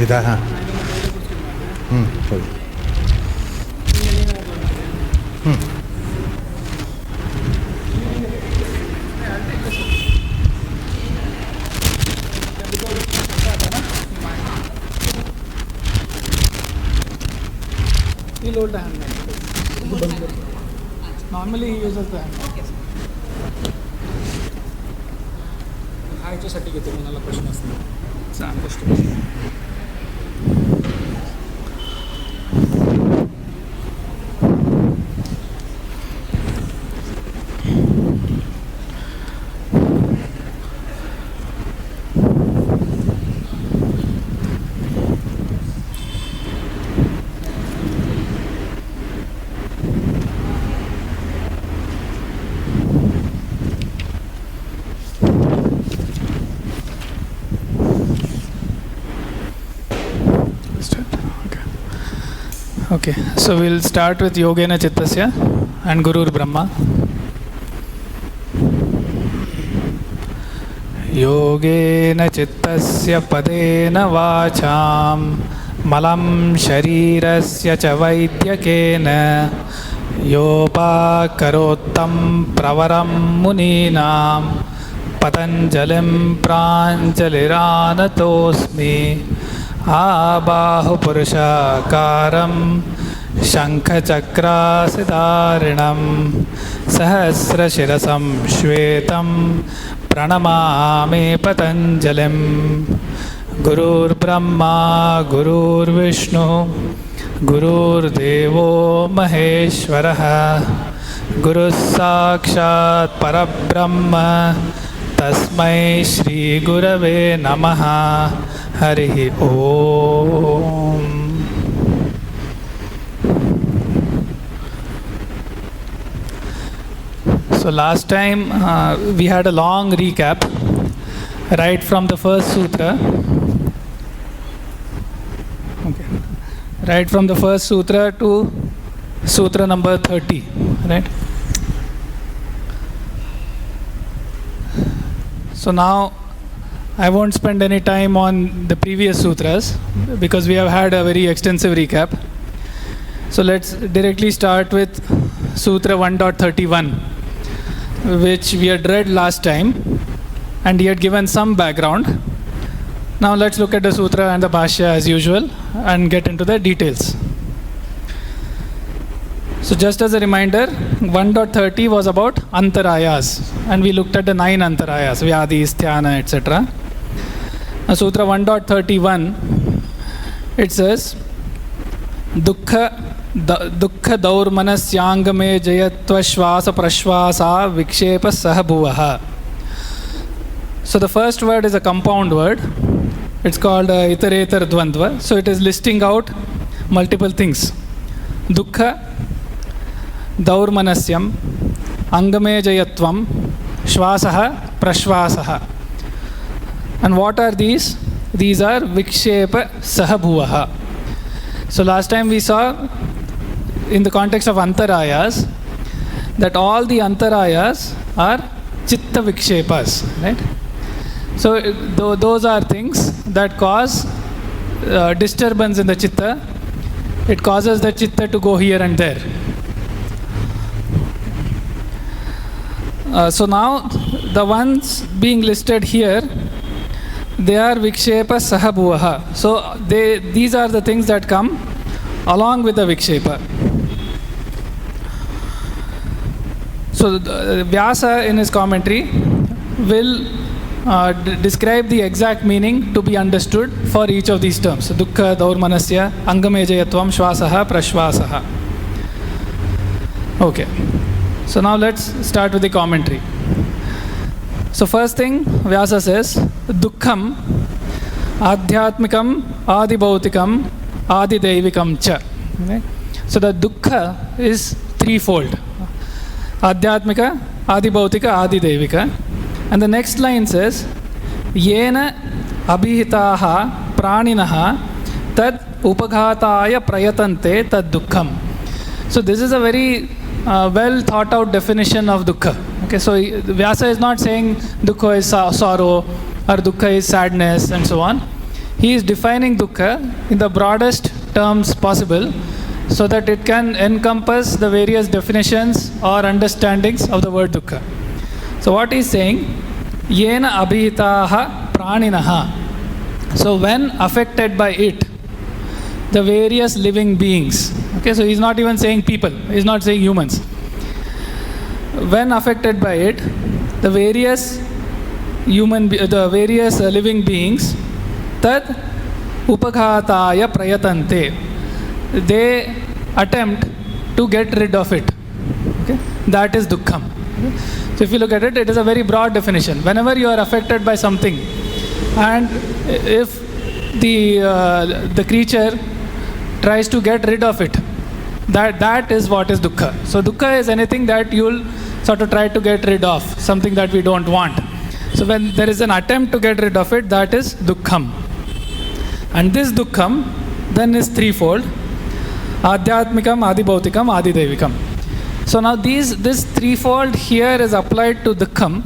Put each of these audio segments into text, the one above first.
ಇದಾ? ಹಾಂ, ಸರಿ. He'll hold the hand. Normally he uses the hand. ह्याच्यासाठी घेतो मला प्रश्न असतो सांग गोष्ट. Okay, so we'll start with Yogena Chittasya and Gurur Brahma. Yogena Chittasya Padena Vacham Malam Sharirasya Cha Vaidyakena Yopakarottam Pravaram Muninam Patanjalim Pranjaliranatosmi आबाहुपुरुषाकारं शङ्खचक्रासिधारिणं सहस्रशिरसं श्वेतं प्रणमामि पतञ्जलिं. गुरुर्ब्रह्मा गुरुर्विष्णु गुरुर्देवो महेश्वरः गुरुः साक्षात् परब्रह्म तस्मै श्रीगुरवे नमः. हरिः ओम. So last time we had a long recap right from the first sutra. Okay. Right from the first sutra to sutra number 30, right? So now I won't spend any time on the previous sutras because we have had a very extensive recap. So let's directly start with Sutra 1.31, which we had read last time and he had given some background. Now let's look at the sutra and the bhashya as usual and get into the details. So just as a reminder, 1.30 was about antarayas and we looked at the 9 antarayas, vyadis, dhyana, etc. Sutra 1.31, it says, Dukkha daurmanasyangame jayatva shvasa prashvasa vikshepa sahabhuvaha. So the first word is a compound word. It's called iterator dvandva. So it is listing out multiple things. Dukkha daurmanasyam angame jayatvam shvasaha prashvasaha. And what are these? These are vikshepa sahabhuvaha. So last time we saw in the context of antarayas that all the antarayas are chitta vikshepas, right? So those are things that cause disturbance in the chitta. It causes the chitta to go here and there. So now the ones being listed here, they are vikshepa sahabhuvaha. So these are the things that come along with the vikshepa. So Vyasa in his commentary will describe the exact meaning to be understood for each of these terms. Dukkha daurmanasya angamejayatvam shvasaha prashvasaha. Okay. So now let's start with the commentary. So first thing Vyasa says, Dukkham adhyatmikam adibhautikam adidaivikam cha. Okay? So the dukkha is threefold. Adhyatmika, adibhautika, adidevika. And the next line says, Yena abhihitaha praninaha tad upaghataya prayatante tad dukkham. So this is a very well thought out definition of dukkha. Okay, so Vyasa is not saying dukkha is sorrow or dukkha is sadness and so on. he is defining dukkha in the broadest terms possible so that it can encompass the various definitions or understandings of the word dukkha. So what he is saying, yena abhitaha praninaha. So when affected by it, the various living beings. Okay, so he's not even saying people, he's not saying humans. When affected by it, the various living beings, tad upaghataya prayatante, they attempt to get rid of it. Okay, that is dukkham. Okay? So if you look at it, it is a very broad definition. Whenever you are affected by something, and if the creature tries to get rid of it, that is what is dukkha. So dukkha is anything that you'll sort of try to get rid of, something that we don't want. So when there is an attempt to get rid of it, that is dukkham. And this dukkham then is threefold: adhyatmikam, adibhautikam, adidevikam. So now this threefold here is applied to dukkham,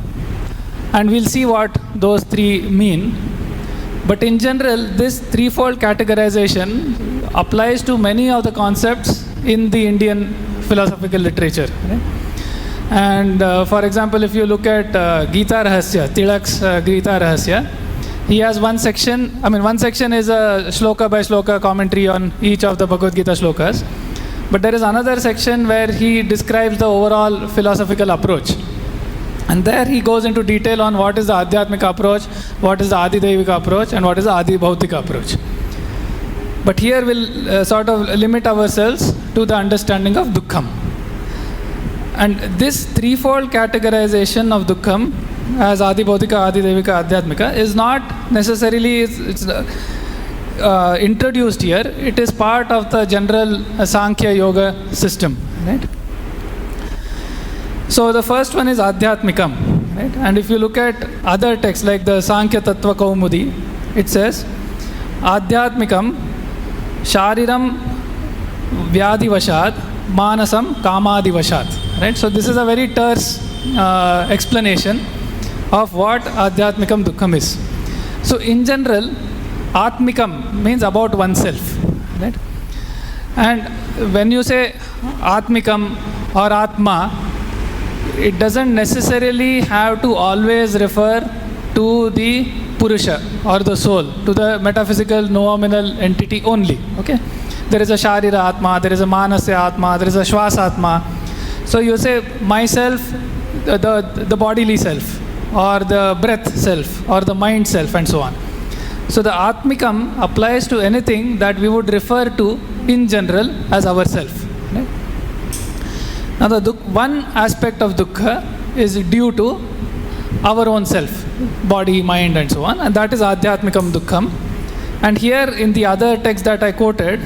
and we'll see what those three mean. But in general, this threefold categorization applies to many of the concepts in the Indian philosophical literature. Right? And for example, if you look at Gita Rahasya, Tilak's Gita Rahasya, he has one section. One section is a shloka by shloka commentary on each of the Bhagavad Gita shlokas. But there is another section where he describes the overall philosophical approach. And there he goes into detail on what is the Adhyatmika approach, what is the Adidevika approach, and what is the Adibhautika approach. But here we'll sort of limit ourselves to the understanding of dukkham. And this threefold categorization of dukkham as Adibhautika, Adidevika, Adhyatmika is not necessarily introduced here. It is part of the general Sankhya Yoga system. Right? So the first one is Adhyatmikam. Right? And if you look at other texts like the Sankhya Tattva Kaumudi, it says Adhyatmikam Shariram Vyadivashat Manasam Kamadivashat. Right? So this is a very terse explanation of what Adhyatmikam Dukkham is. So in general, Atmikam means about oneself. Right? And when you say Atmikam or Atma, it doesn't necessarily have to always refer to the Purusha or the soul, to the metaphysical nominal entity only. Okay? There is a Sharira Atma, there is a Manasya Atma, there is a Shvasa Atma. So you say myself, the bodily self, or the breath self, or the mind self, and so on. So the Atmikam applies to anything that we would refer to in general as ourself. Right? Now the one aspect of dukkha is due to our own self, body, mind, and so on, and that is Adhyatmikam Dukkham. And here in the other text that I quoted,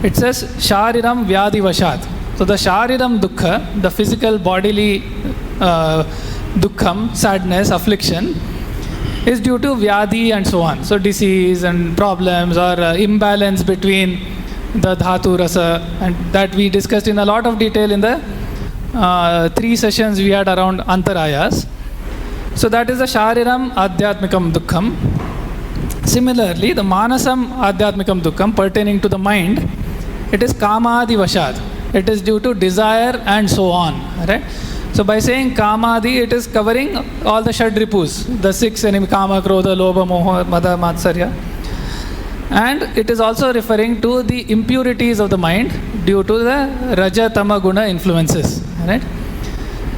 it says Shariram Vyadivashat. So the Shariram Dukkha, the physical bodily Dukkham, sadness, affliction, is due to Vyadi and so on. So disease and problems or imbalance between the Dhatu Rasa, and that we discussed in a lot of detail in the 3 sessions we had around Antarayas. So that is the Shariram Adhyatmikam Dukkham. Similarly, the Manasam Adhyatmikam Dukkham pertaining to the mind, it is Kamadi Vashat. It is due to desire and so on. Right? So by saying Kamadi, it is covering all the Shadripus, the 6 enemy, Kama, Krodha, Lobha, Moha, Mada, Matsarya. And it is also referring to the impurities of the mind due to the Raja, Tama, Guna influences. Right?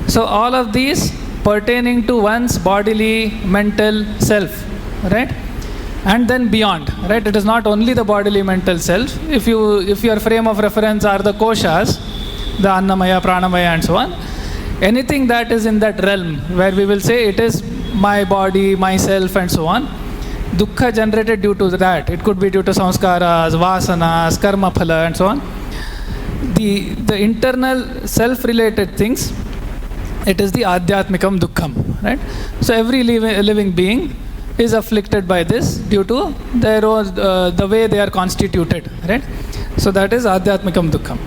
So all of these pertaining to one's bodily, mental self. Right? And then beyond. Right? It is not only the bodily, mental self. If your frame of reference are the koshas, the Annamaya, Pranamaya, and so on, anything that is in that realm where we will say it is my body, myself, and so on, dukkha generated due to that. It could be due to samskaras, vasanas, karma phala, and so on. The internal self-related things, it is the Adhyatmikam Dukkham. Right? So every living being is afflicted by this due to their own, the way they are constituted. Right? So that is Adhyatmikam Dukkham.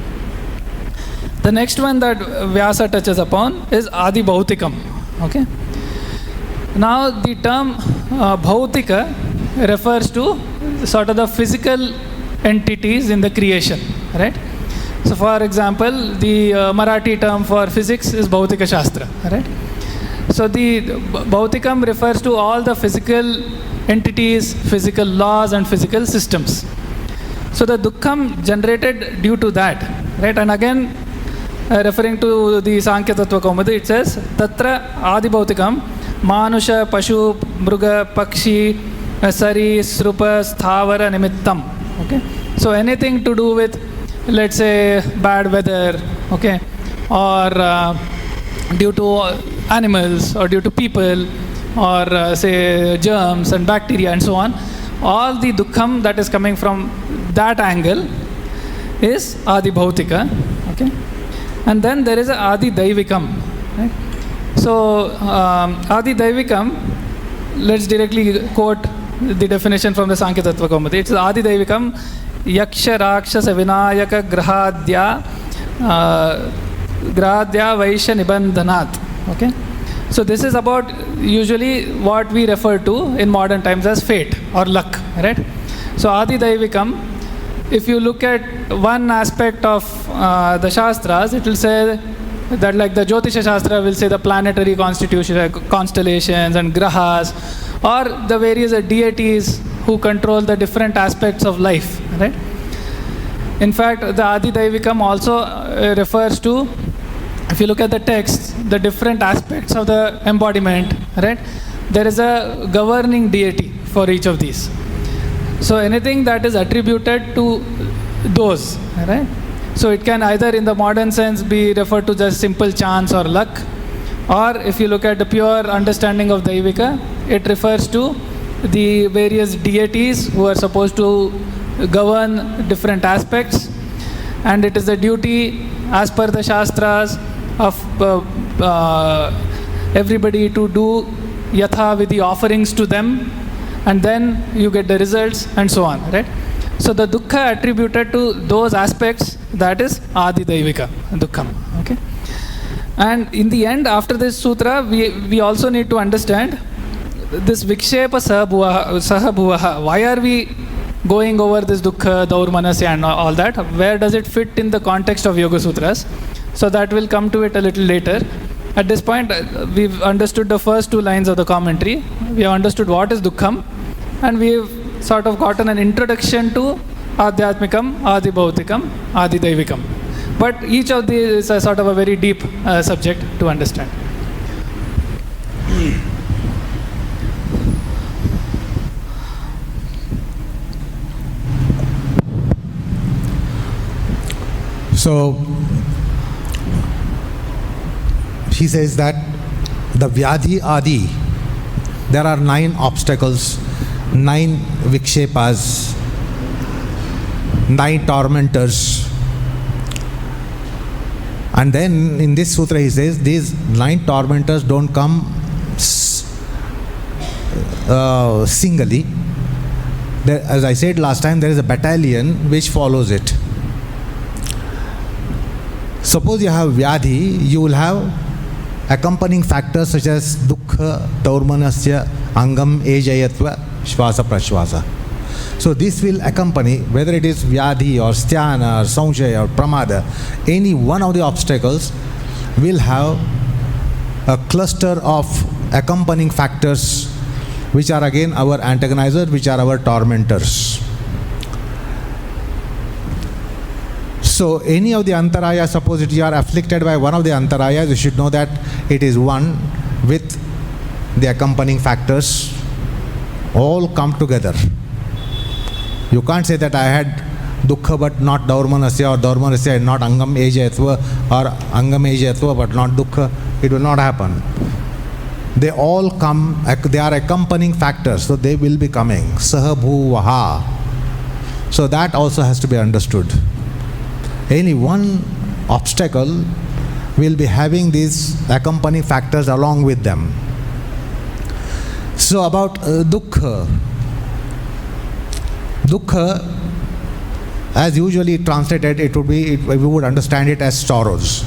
The next one that Vyasa touches upon is Adibhautikam. Okay? Now the term Bhautika refers to sort of the physical entities in the creation, right? So for example, the Marathi term for physics is Bhautika Shastra, right? So the Bhautikam refers to all the physical entities, physical laws and physical systems. So the Dukkham generated due to that, right? And again, referring to the Sankhya Tattva Kaumudi, it says, Tatra Adi Bhautikam, Manusha, Pashu, Mruga, Pakshi, Sari, Srupa, Sthavara, Nimittam. Okay? So anything to do with, let's say, bad weather, okay, or due to animals, or due to people, or say germs and bacteria and so on, all the dukkham that is coming from that angle is Adi Bhautika, okay? And then there is a Adi Daivikam, right? So Adi Daivikam, let's directly quote the definition from the Sankhya Tattva Kaumudi. It's Adi Daivikam, Yaksha Rakshasa Vinayaka Grahadya Vaishya Nibandhanat. Okay? So this is about usually what we refer to in modern times as fate or luck, right? So Adi Daivikam, if you look at one aspect of the Shastras, it will say that, like the Jyotisha Shastra will say the planetary constitution, constellations and grahas, or the various deities who control the different aspects of life, right? In fact, the Adi Daivikam also refers to, if you look at the text, the different aspects of the embodiment, right? There is a governing deity for each of these. So anything that is attributed to those, right? So it can either in the modern sense be referred to just simple chance or luck, or if you look at the pure understanding of Daivika, it refers to the various deities who are supposed to govern different aspects, and it is the duty as per the Shastras of everybody to do yatha with the offerings to them, and then you get the results and so on, right? So the dukkha attributed to those aspects, that is Adi Daivika, dukkham, okay? And in the end, after this sutra, we also need to understand this vikshepa sahabhuvaha. Why are we going over this dukkha, daurmanasya and all that? Where does it fit in the context of Yoga Sutras? So that will come to it a little later. At this point, we've understood the first two lines of the commentary. We have understood what is dukkham, and we've sort of gotten an introduction to Adhyatmikam, Adi Bhautikam, Adi Daivikam. But each of these is a sort of a very deep subject to understand. So he says that the Vyadhi Adi, there are 9 obstacles, 9 vikshepas, 9 tormentors. And then in this sutra he says these 9 tormentors don't come singly. There, as I said last time, there is a battalion which follows it. Suppose you have Vyadhi, you will have accompanying factors such as Dukkha, Taurmanasya, Angam, Ejayatva, Shvasa, Prashvasa. So this will accompany, whether it is Vyadhi or Sthana or Samshaya or Pramada, any one of the obstacles will have a cluster of accompanying factors which are again our antagonizers, which are our tormentors. So any of the antarayas, suppose if you are afflicted by one of the antarayas, you should know that it is one with the accompanying factors all come together. You can't say that I had dukkha but not daurmanasya, or daurmanasya and not angam ejayatva, or angam ejayatva but not dukkha. It will not happen. They all come, they are accompanying factors, so they will be coming. Sahabhuvaha. So that also has to be understood. Any one obstacle will be having these accompanying factors along with them. So about dukkha. Dukkha, as usually translated, it would be, we would understand it as sorrows.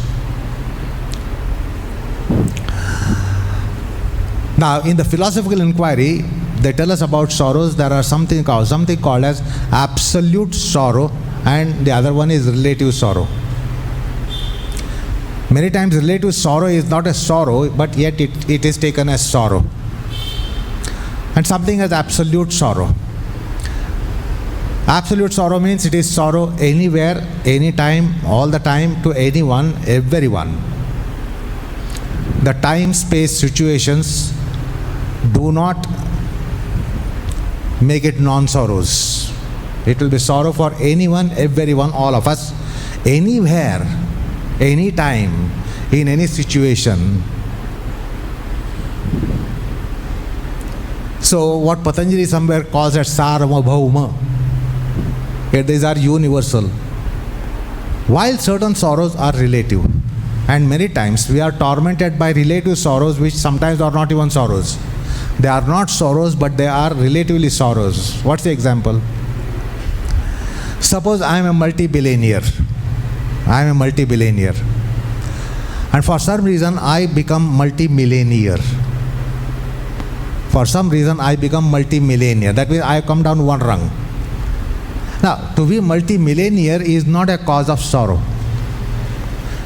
Now, in the philosophical inquiry, they tell us about sorrows, there are something called as absolute sorrow, and the other one is relative sorrow. Many times relative sorrow is not a sorrow, but yet it is taken as sorrow. And something as absolute sorrow. Absolute sorrow means it is sorrow anywhere, anytime, all the time, to anyone, everyone. The time, space, situations do not make it non-sorrows. It will be sorrow for anyone, everyone, all of us, anywhere, anytime, in any situation. So what Patanjali somewhere calls as Sarama Bhauma, these are universal. While certain sorrows are relative, and many times we are tormented by relative sorrows which sometimes are not even sorrows. They are not sorrows, but they are relatively sorrows. What's the example? Suppose I am a multi-billionaire. And for some reason I become multi-millionaire. For some reason I become multi-millionaire. That means I have come down one rung. Now, to be multi-millionaire is not a cause of sorrow.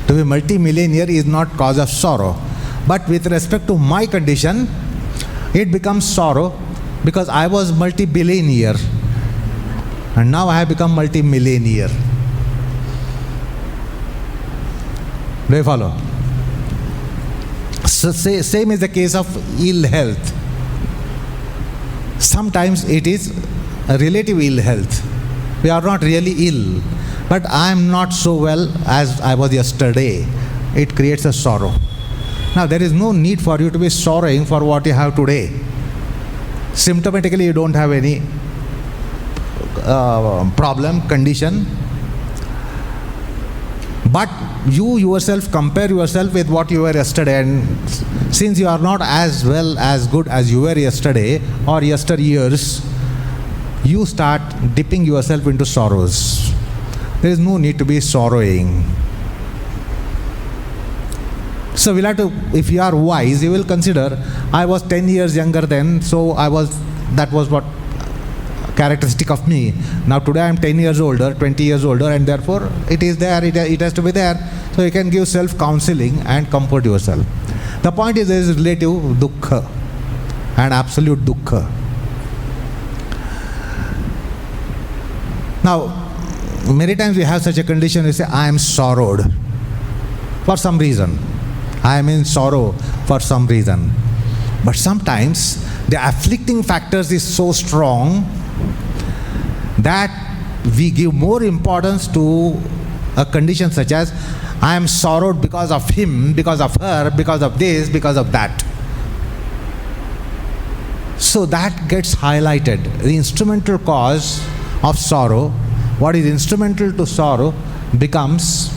To be multi-millionaire is not cause of sorrow. But with respect to my condition, it becomes sorrow because I was multi-billionaire and now I have become multi-millionaire. Do you follow? So same is the case of ill health. Sometimes it is a relative ill health. We are not really ill, but I am not so well as I was yesterday. It creates a sorrow. Now, there is no need for you to be sorrowing for what you have today. Symptomatically, you don't have any problem, condition. But you yourself compare yourself with what you were yesterday, and since you are not as well, as good as you were yesterday or yesteryears, you start dipping yourself into sorrows. There is no need to be sorrowing. So we'll have to, if you are wise, you will consider, I was 10 years younger then, so that was what characteristic of me. Now today I am 10 years older, 20 years older, and therefore it is there, it has to be there. So you can give self-counseling and comfort yourself. The point is there is relative dukkha and absolute dukkha. Now, many times we have such a condition, we say, I am sorrowed for some reason. I am in sorrow for some reason. But sometimes the afflicting factors is so strong that we give more importance to a condition such as, I am sorrowed because of him, because of her, because of this, because of that. So that gets highlighted. The instrumental cause of sorrow, what is instrumental to sorrow, becomes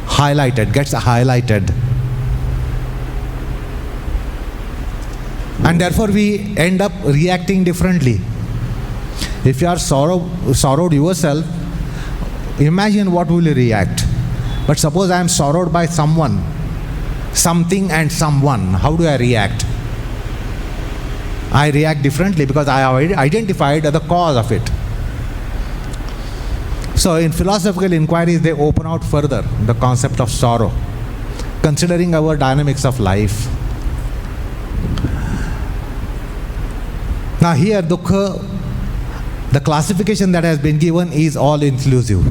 highlighted, gets highlighted. And therefore we end up reacting differently. If you are sorrowed yourself, imagine what will you react. But suppose I am sorrowed by someone, something and someone, how do I react? I react differently because I have identified the cause of it. So in philosophical inquiries, they open out further the concept of sorrow, considering our dynamics of life. Now here, dukkha, the classification that has been given is all-inclusive.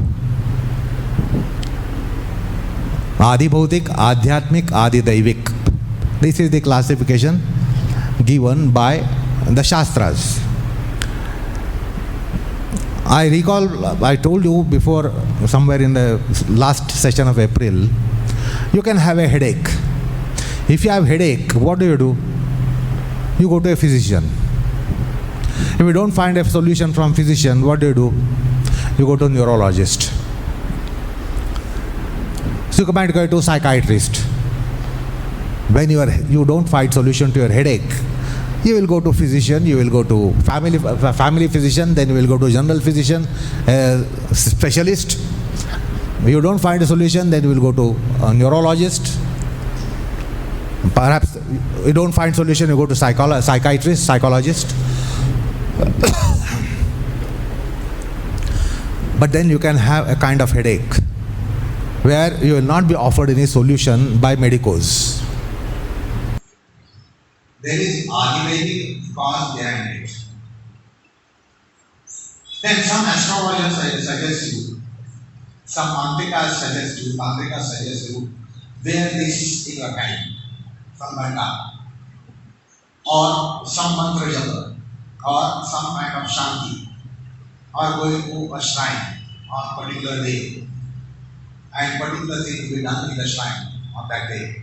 Adi Bhautik, Adhyatmik, Adi Daivik. This is the classification given by the Shastras. I recall, I told you before, somewhere in the last session of April, you can have a headache. If you have headache, what do? You go to a physician. If you don't find a solution from physician, what do? You go to a neurologist. So you might go to a psychiatrist. When you don't find solution to your headache, you will go to physician, you will go to family physician, then you will go to general physician, specialist. If you don't find a solution, then you will go to a neurologist. Perhaps you don't find solution, you go to psychiatrist, psychologist. But then you can have a kind of headache where you will not be offered any solution by medicos. There is Adivedic cause behind it. Then some astrologers suggest you, some mantrikas suggest you, wear this in your hand, some banda, or some mantra japa, or some kind of shanti, or going to a shrine on a particular day, and particular thing will be done in the shrine on that day.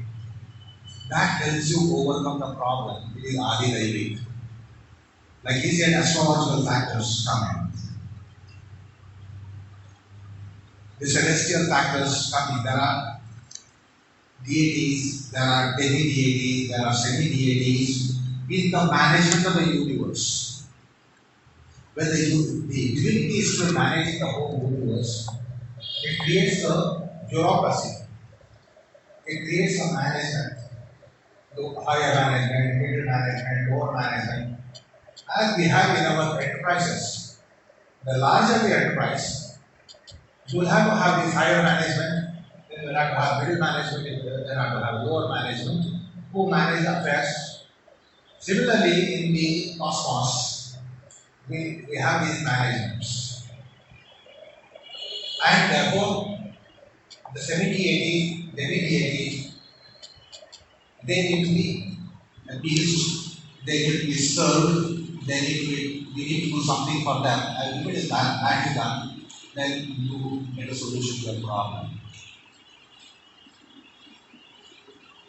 That helps you overcome the problem. It is Adi Daivik. Like he said, astrological factors come in. The celestial factors come in. There are deities, there are demi-deities, there are semi-deities in the management of the universe. When the divinity is still managing the whole universe, it creates a bureaucracy. It creates a management, higher management, middle management, lower management, as we have in our enterprises. The larger the enterprise, you will have to have this higher management, then you will have to have middle management, then you will have to have lower management, who manage affairs. Similarly, in the cosmos, we have these managements. And therefore, the semi-deities, demi-deities, they need to be appeased, they need to be served, they need to be, we need to do something for them. And if it is that is done, then you get a solution to your problem.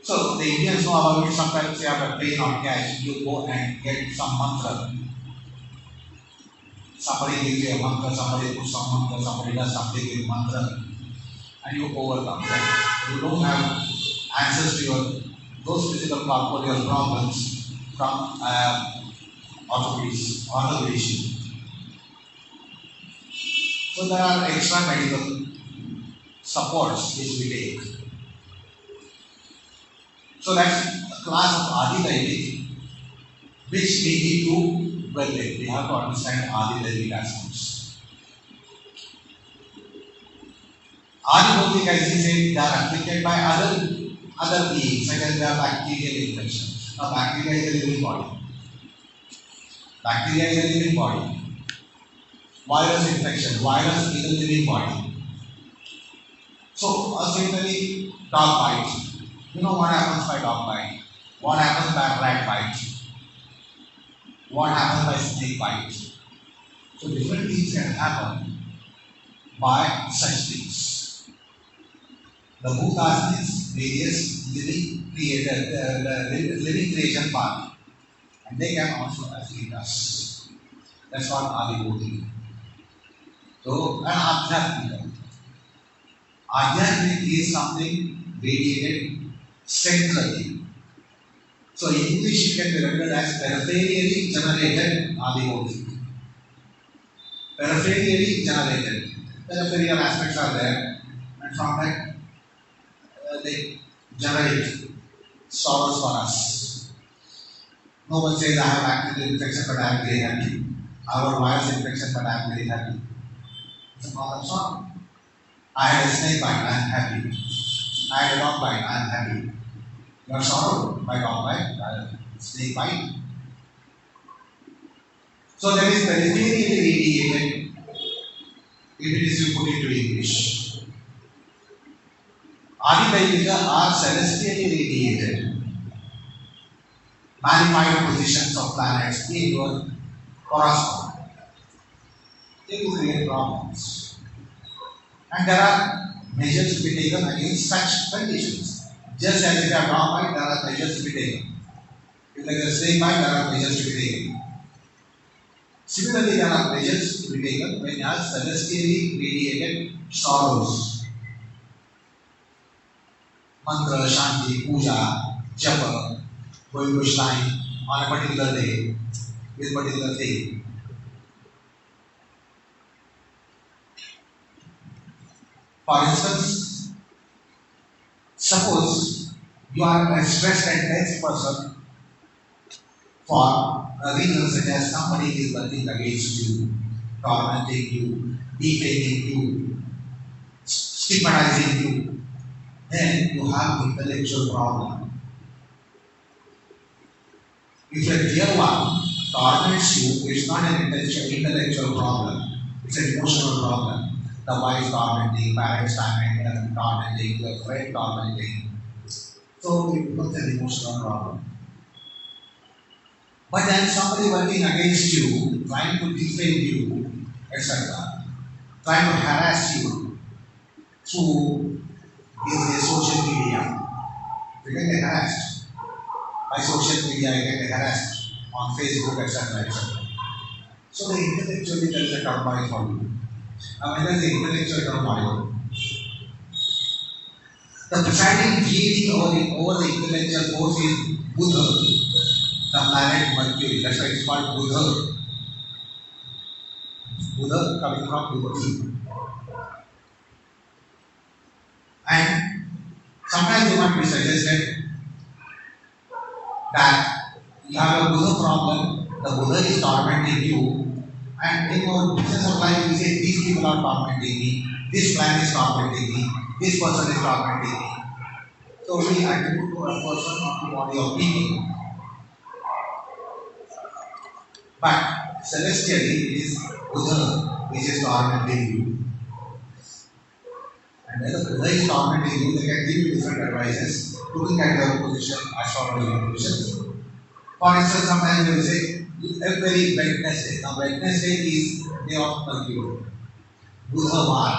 So the Indians know about it. Sometimes you have a train or cash, you go and get some mantra. Somebody gives you a mantra, somebody puts some mantra, somebody does something with mantra, and you overcome that. You don't have answers to those physical corporeal problems from orthopedics, orthopedia. So there are extra medical supports which we take. So that's a class of Adi Daivik, which we need to well with. We have to understand Adi Daivik aspects. Adi Bhautik, as he said, they are afflicted by other beings, such as their bacterial infection. Now, bacteria is a living body. Bacteria is a living body. Virus infection, virus is a living body. So, similarly, dog bite. You know what happens by dog bite? What happens by rat bite? What happens by snake bite? So, different things can happen by such things. The Bhutas is various living creation part, and they can also afflict us. That's what Adi Bhautik. So, and Adhyatmika. Adhyatmik is something radiated centrally. So, in English, it can be rendered as peripherally generated Adi Bhautik. Peripherally generated. Peripheral aspects are there, and from that, they generate sorrows for us. No one says, I have bacterial infection, but I am very happy. I have a virus infection, but I am very happy. It's a problem solved. I had a snake bite, I am happy. I had a dog bite, I am happy. You are sorrowed by dog bite, snake bite. So there is peripherally radiated, if it is you put into English. Adi Daivika are celestially radiated, magnified positions of planets in your horoscope. They will create problems. And there are measures to be taken against such conditions. Just as if you have dog bite, there are measures to be taken. If there is a snake bite, there are measures to be taken. Similarly, there are measures to be taken when you have celestially radiated sorrows. Mantra, Shanti, Puja, Japa, going to shrine on a particular day with particular thing. For instance, suppose You are a stressed and tense person for a reason such as somebody is working against you, tormenting you, defaming you, stigmatizing you. Then you have intellectual problem. If a dear one torments you, it's not an intellectual problem, it's an emotional problem. The wife tormenting, parents tormenting, your friend tormenting. So it becomes an emotional problem. But then somebody working against you, trying to defame you, etc., trying to harass you through social media. You can get harassed by social media, you can get harassed on Facebook, etc., etc. So the intellectually there is a turmoil for you. Now when there is the intellectual turmoil, the presiding deity over the intellectual force is Buddha, the planet Mercury. That's why it's called Buddha. Buddha coming from Buddha. And sometimes it might be suggested that you have a Buddha problem, the Buddha is tormenting you, and in your business of life you say, these people are tormenting me, this plan is tormenting me, this person is tormenting me. So we attribute to a person or to body of people. But celestially it is Buddha which is tormenting you. And when the Buddha is tormenting you, they can give you different advices looking at your position, astrological position. For instance, sometimes they will say, every Wednesday. Now Wednesday is day of Mercury. Budhavar.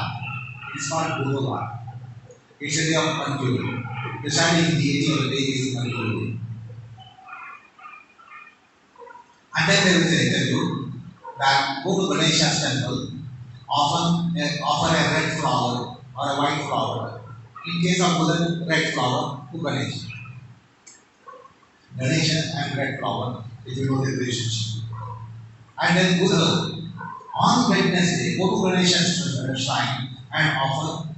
It's not Budhavar. It's a day of Mercury. Deciding deity of the day is Mercury. And then there is a tell you that go to Ganesha's temple, offer a red flower or a white flower. In case of Buddha, red flower to Ganesha. Ganesha and red flower, if you know the relationship. And then Buddha, on Wednesday, go to Ganesha's shrine and offer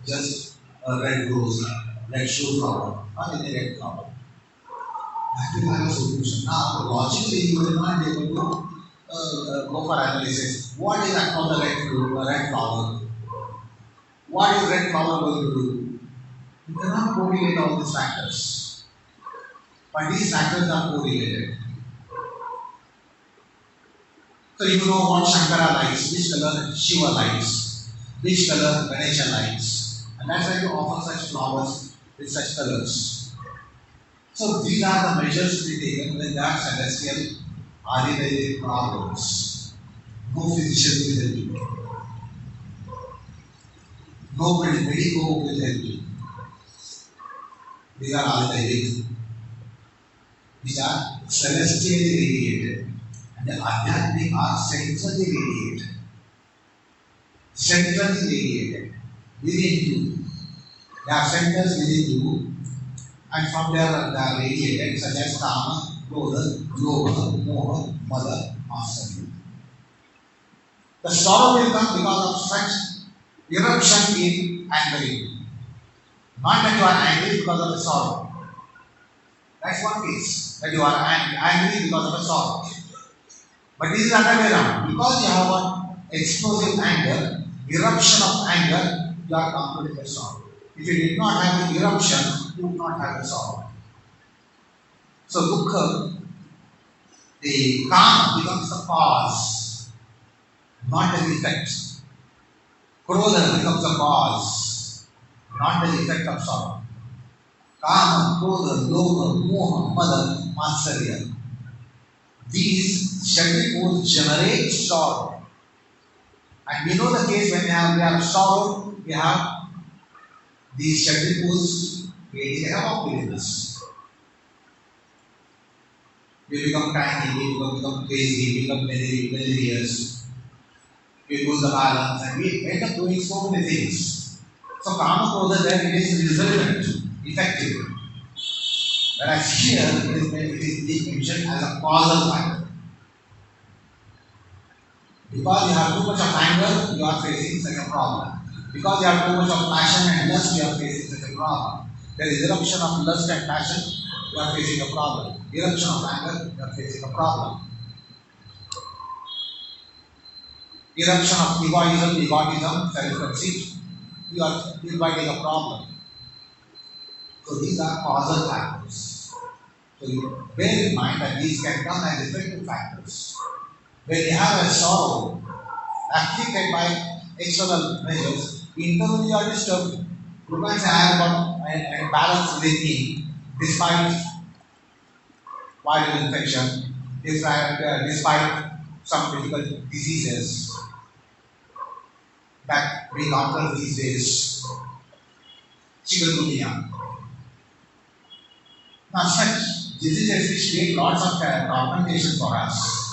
just a red rose, red shoe flower, or any red flower. That will have a solution. Now, logically, you will not be able to go for analysis. What is that called the red flower? What is red flower going to do? You cannot correlate all these factors. But these factors are correlated. So you know what Shankara likes, which color Shiva likes, which color Ganesha likes. And that's why you offer such flowers with such colors. So these are the measures to be taken when there are celestial Ayurvedic problems. No physician will help you. No medico will help you. These are Ayurvedic. These are celestially radiated. And the Adhyatmic are centrally radiated. Centrally radiated. Within you. There are centers within you. And from there they are radiated such as Kama, Krodha, Lobha, Moha, Mada, Matsarya. The sorrow will come because of such eruption in anger. Not that you are angry because of the sorrow. That's one case, that you are angry because of the sorrow. But this is other way around. Because you have an explosive anger, eruption of anger, you are completely the sorrow. If you did not have the eruption, you would not have the sorrow. So dukkha, the karma becomes the cause, not the effect. Krodha becomes the cause, not the effect of sorrow. Kama, Krodha, Lobha, Moha, Mada, Matsarya. These Shatripurs generate sorrow. And we know the case when we have sorrow, we have these Shatripurs creating havoc within us. We become tiny, we become crazy, we become delirious, we lose the balance, and we end up doing so many things. So Kama Krodha there it is resultant, effective. Whereas here it is being mentioned as a causal factor. Because you have too much of anger, you are facing such a problem. Because you have too much of passion and lust, you are facing such a problem. There is eruption of lust and passion, you are facing a problem. Eruption of anger, you are facing a problem. Eruption of egotism, self-conceit, you are inviting a problem. So these are causal factors. So you bear in mind that these can come as effective factors. When you have a sorrow afflicted by external measures, internally you are disturbed. You can say I have got a balance within me despite viral infection, despite some difficult diseases that we encounter these days. Chikungunya. Now such diseases which create lots of tormentation for us.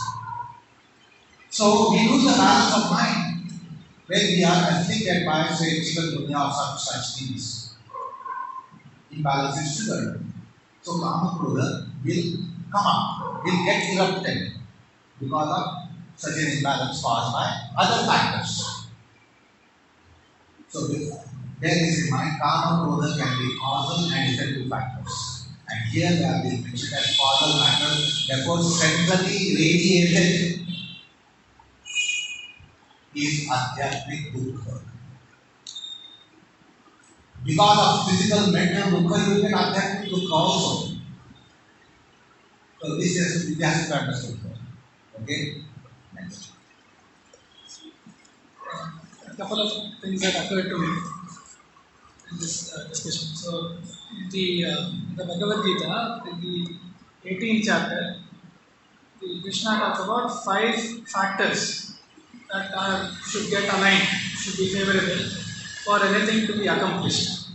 So we lose the balance of mind when we are afflicted by, say, chikungunya or such things. Imbalance in sugar. So Kama Krodha will come up, will get erupted because of such an imbalance caused by other factors. So bear this in mind, Kama Krodha can be causal and effective factors. And here they are being mentioned as causal factors, therefore centrally radiated is Adhyatmic Dukkha. Because of physical, mental dukkha, you will get Adhyatmic Dukkha also. So this has to be understood. Okay? Next. A couple of things that occurred to me in this discussion. So, in the Bhagavad Gita, in the 18th chapter, Krishna talks about 5 factors that should get aligned, should be favorable for anything to be accomplished.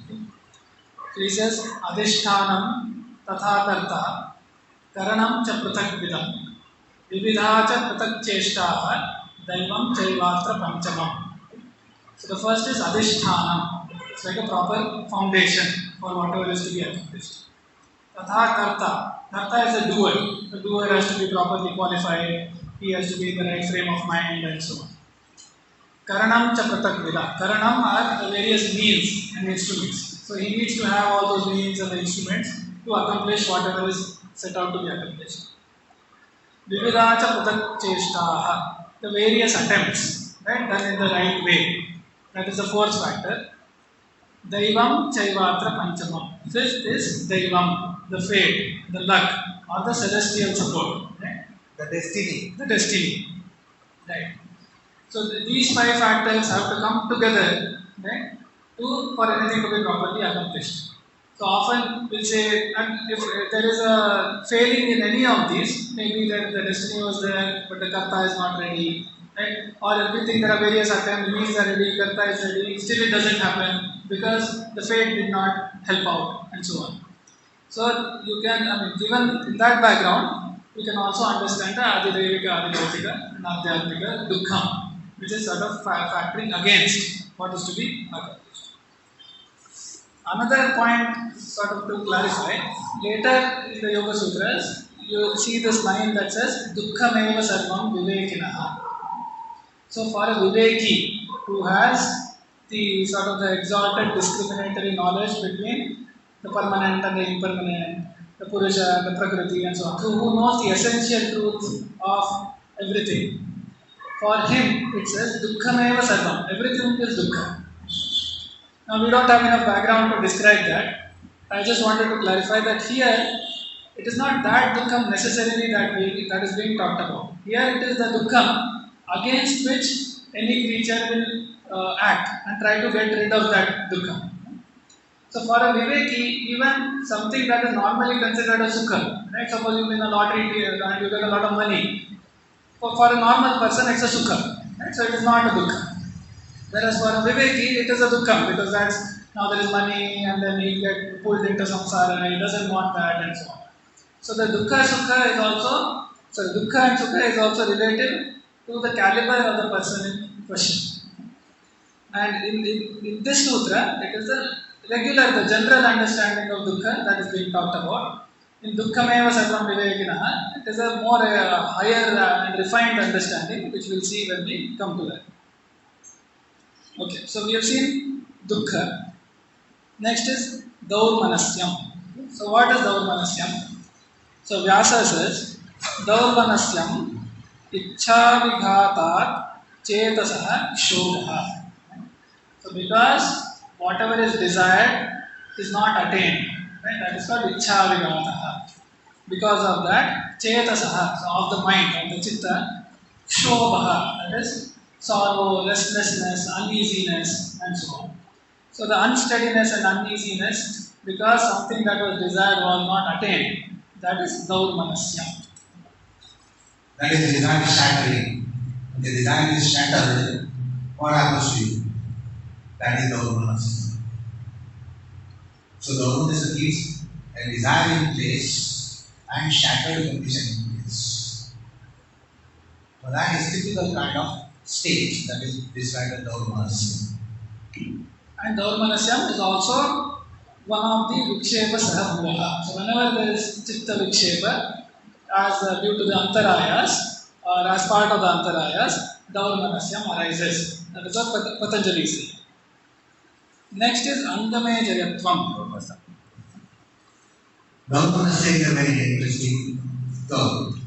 So he says, Adhishthanam tatha karta karanam cha prathak vidam vividha cha prathak cheshtaha daivam chaivatra panchamam. So the first is Adhishthanam. It's like a proper foundation for whatever is to be accomplished. Tatha karta. Karta is a doer. The doer has to be properly qualified. He has to be in the right frame of mind and so on. Karanam cha prathak vida. Karanam are the various means and instruments. So he needs to have all those means and the instruments to accomplish whatever is set out to be accomplished. Vividha cha prathak cheshtaha. The various attempts, right, done in the right way. That is the 4th factor. Daivam chaivatra panchamam. Fifth is Daivam, the fate, the luck, or the celestial support. Right? The destiny. The destiny. Right. So these 5 factors have to come together, right, for anything to be properly accomplished. So often we'll say, and if there is a failing in any of these, maybe the destiny was there, but the karta is not ready, right? Or if we think there are various attempts, means are ready, karta is ready, still it doesn't happen because the fate did not help out, and so on. So you can, given in that background, you can also understand the Adidevika, Adibhautika, and Adhyatmika Dukkham, which is sort of factoring against what is to be accomplished. Another point, sort of to clarify, later in the Yoga Sutras, you will see this line that says, Dukkhameva sarvam vivekinaha. So for a viveki who has the sort of the exalted discriminatory knowledge between the permanent and the impermanent, the Purusha and the Prakriti and so on, who knows the essential truth of everything, for him it says, Dukkhameva sarvam, everything is dukkha. Now we don't have enough background to describe that. I just wanted to clarify that here it is not that dukkham necessarily that is being talked about. Here it is the dukkham against which any creature will act and try to get rid of that dukkham. So for a viveki, even something that is normally considered a sukha, right? Suppose you win a lottery and you get a lot of money. For a normal person, it's a sukha, right? So it is not a dukkha. Whereas for a viveki, it is a dukkha because that's now there is money and then he get pulled into samsara and he doesn't want that and so on. So the dukkha sukha is also, dukkha and sukha is also relative to the caliber of the person in question. And in this sutra, it is the general understanding of dukkha that is being talked about. In dukkhameva sarvam vivekinaha, it is a more higher and refined understanding which we'll see when we come to that. Okay, so we have seen dukkha. Next is Daurmanasyam. So what is Daurmanasyam? So Vyasa says, Daurmanasyam Ichhavighatat Chetasaha Kshogaha. So because whatever is desired is not attained, right? That is called Ichhavigataha. Because of that, Chetasaha, so of the mind, of the chitta, Kshobaha, that is sorrow, restlessness, uneasiness, and so on. So the unsteadiness and uneasiness, because something that was desired was not attained, that is Daurmanasya. That is the desire is shattering. When the desire is shattered, what happens to you? That is the Daurmanasya. So Daurmanasya keeps a desire in place and shattered condition in place. So that is typical kind of state that is described as Daurmanasya. And Daurmanasyam is also one of the Vikshepa Sahabhuvaha. So whenever there is Chitta Vikshepa, as due to the Antarayas, or as part of the Antarayas, Daurmanasyam arises. That is what Patanjali says. Next is Angame Jayatvam. Daurmanasya is a very interesting term.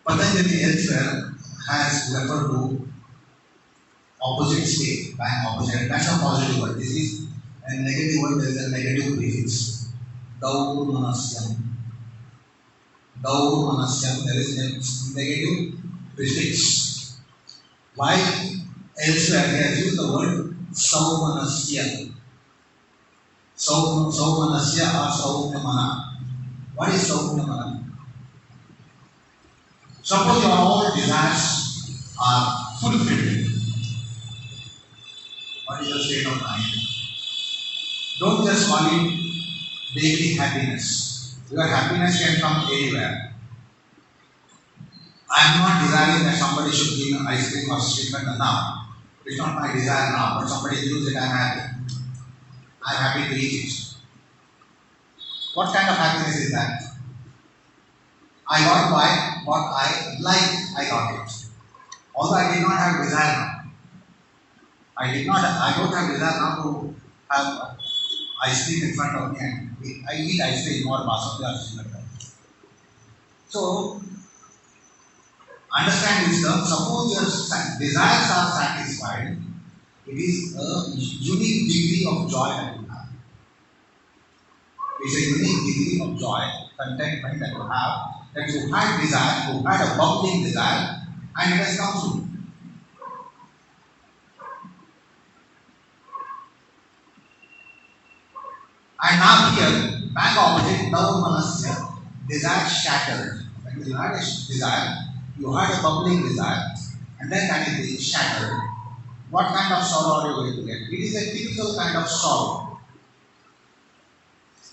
Patanjali elsewhere has referred to opposite state, by opposite. That's a positive word. This is a negative word, there is a negative prefix. Daurmanasyam. Daurmanasyam, there is a negative prefix. Why elsewhere he has used the word Saumanasya. Saumanasya or Saumyamana. What is Saumyamana? Suppose your all desires are fulfilled. What is your state of mind? Don't just call it daily happiness. Your happiness can come anywhere. I am not desiring that somebody should give me ice cream or sweetness now. It's not my desire now, but somebody gives it, I am happy. I am happy to eat it. What kind of happiness is that? I got what I like, I got it. Although I did not have desire now. I don't have desire now to have ice cream in front of me and I eat ice cream or basmati or something like that. So, understand this term. Suppose your desires are satisfied, it is a unique degree of joy that you have. It's a unique degree of joy, contentment that you have, that you had desire, you had a bubbling desire, and it has come through. And now here, back opposite, Daurmanasya, desire shattered. That means you had a desire, you had a bubbling desire, and then that is being shattered. What kind of sorrow are you going to get? It is a typical kind of sorrow.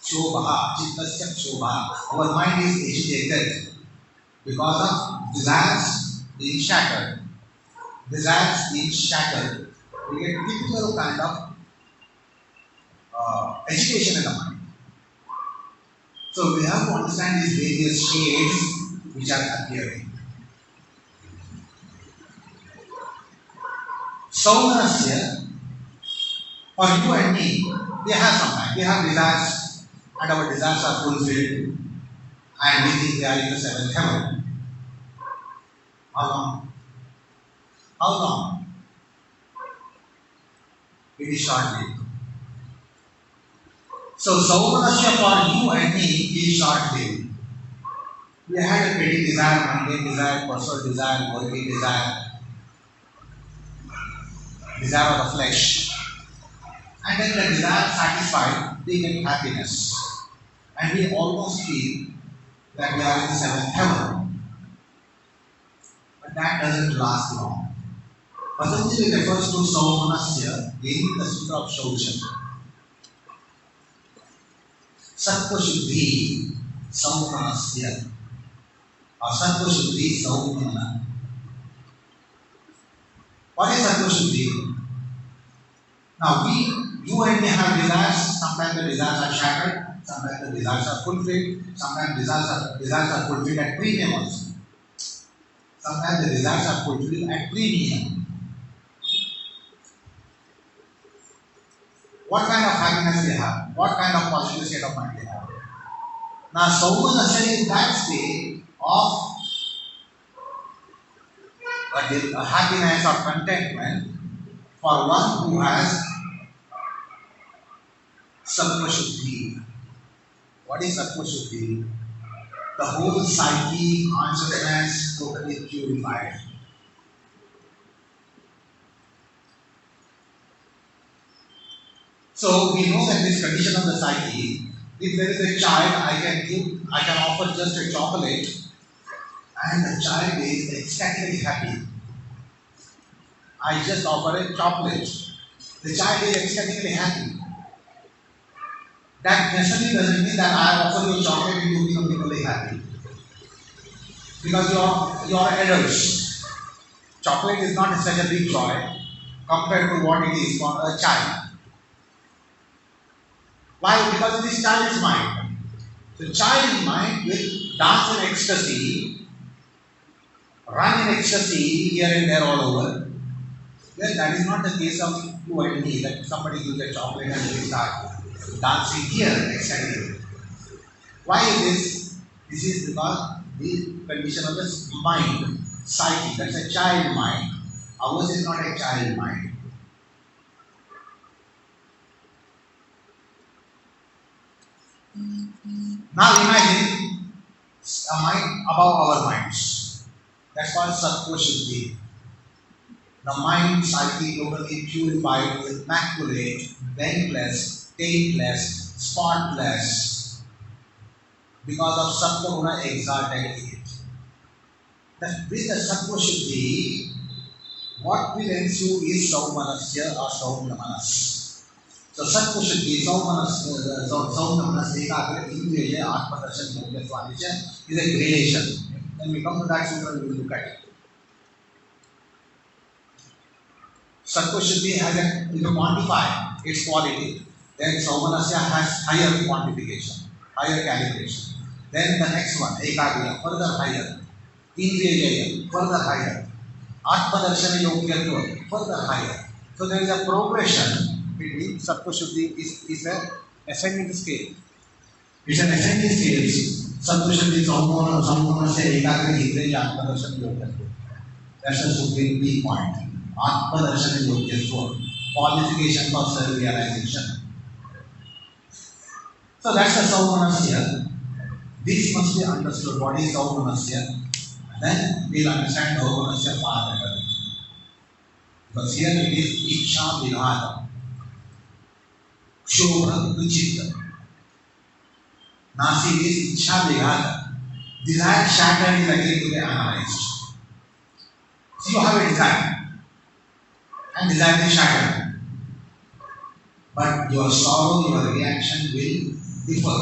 Shobha, Chittasya Shobha. Our mind is agitated because of desires being shattered. Desires being shattered. We get typical kind of agitation in the mind. So we have to understand these various shades which are appearing. Saumanasya, for you and me, we have sometimes, we have desires and our desires are fulfilled and we think we are in the seventh heaven. How long? How long? It is short-lived. So Saumanasya for you and me is short-lived. We had a petty desire, mundane desire, personal desire, worldly desire, desire of the flesh. And then the desire satisfied, we get happiness. And we almost feel that we are in the seventh heaven. But that doesn't last long. Patanjali refers to Saumanasya in the Sutra of Shaucha. Sattva Shuddhi Saumanasya or Sattva Shuddhi Saumana. What is Sattva Shuddhi? Now you and me have desires, sometimes the desires are shattered, sometimes the desires are fulfilled, sometimes desires are fulfilled at premium also. Sometimes the desires are fulfilled at premium. what kind of happiness they have, what kind of positive state of mind they have. Now, Saumanasya is that state of a happiness or contentment for one who has Sattva Shuddhi. What is Sattva Shuddhi? The whole psyche, consciousness totally purified. So we know that this condition of the psyche, if there is a child, I can offer just a chocolate, and the child is ecstatically happy. I just offer a chocolate. The child is ecstatically happy. That necessarily doesn't mean that I offer you a chocolate and you become really happy. Because you are adults. Chocolate is not such a big joy compared to what it is for a child. Why? Because it is child's mind. So child's mind will dance in ecstasy, run in ecstasy here and there all over. Well, that is not the case of you and me, that somebody gives a chocolate and we start dancing here ecstatically. Why is this? This is because the condition of the mind, psyche, that's a child mind. Ours is not a child mind. Now imagine a mind above our minds. That's called Sattva Shuddhi. The mind, psyche, totally purified, immaculate, dentless, taintless, spotless, because of Sattva Guna exalted in it. That with the Sattva Shuddhi, what will ensue is Saumanasya or Saumnamanas. So Sattva Shuddhi, Saumnamanas, Ekagra, Indriya, Atmadarshan, Yogya, Swadhisya is a gradation. When we come to that sutra, we will look at it. Sattva Shuddhi has if you quantify its quality, then Saumanasya has higher quantification, higher calibration. Then the next one, Ekagriya, further higher. Indriya, further higher. Atmadarshana Yogyatva, further higher. So there is a progression between Sattva Shuddhi is an ascending scale. It's an ascending scale. Sattva Shuddhi, Saumanasya, Ekagriya, Indriya, Atmadarshana Yogyatva. That's the supreme key point. Atmadarshana Yogyatva, qualification for self-realization. So that's the Saumanasya. This must be understood. What is Saumanasya? Then we'll understand Saumanasya far better. Because here it is Ichcha Vihara, Kshobra Vichitta. Nasi is Ichcha Vihara. Desire shattered is again to be analyzed. So you have a desire, and desire is shattered. But your sorrow, your reaction will differ.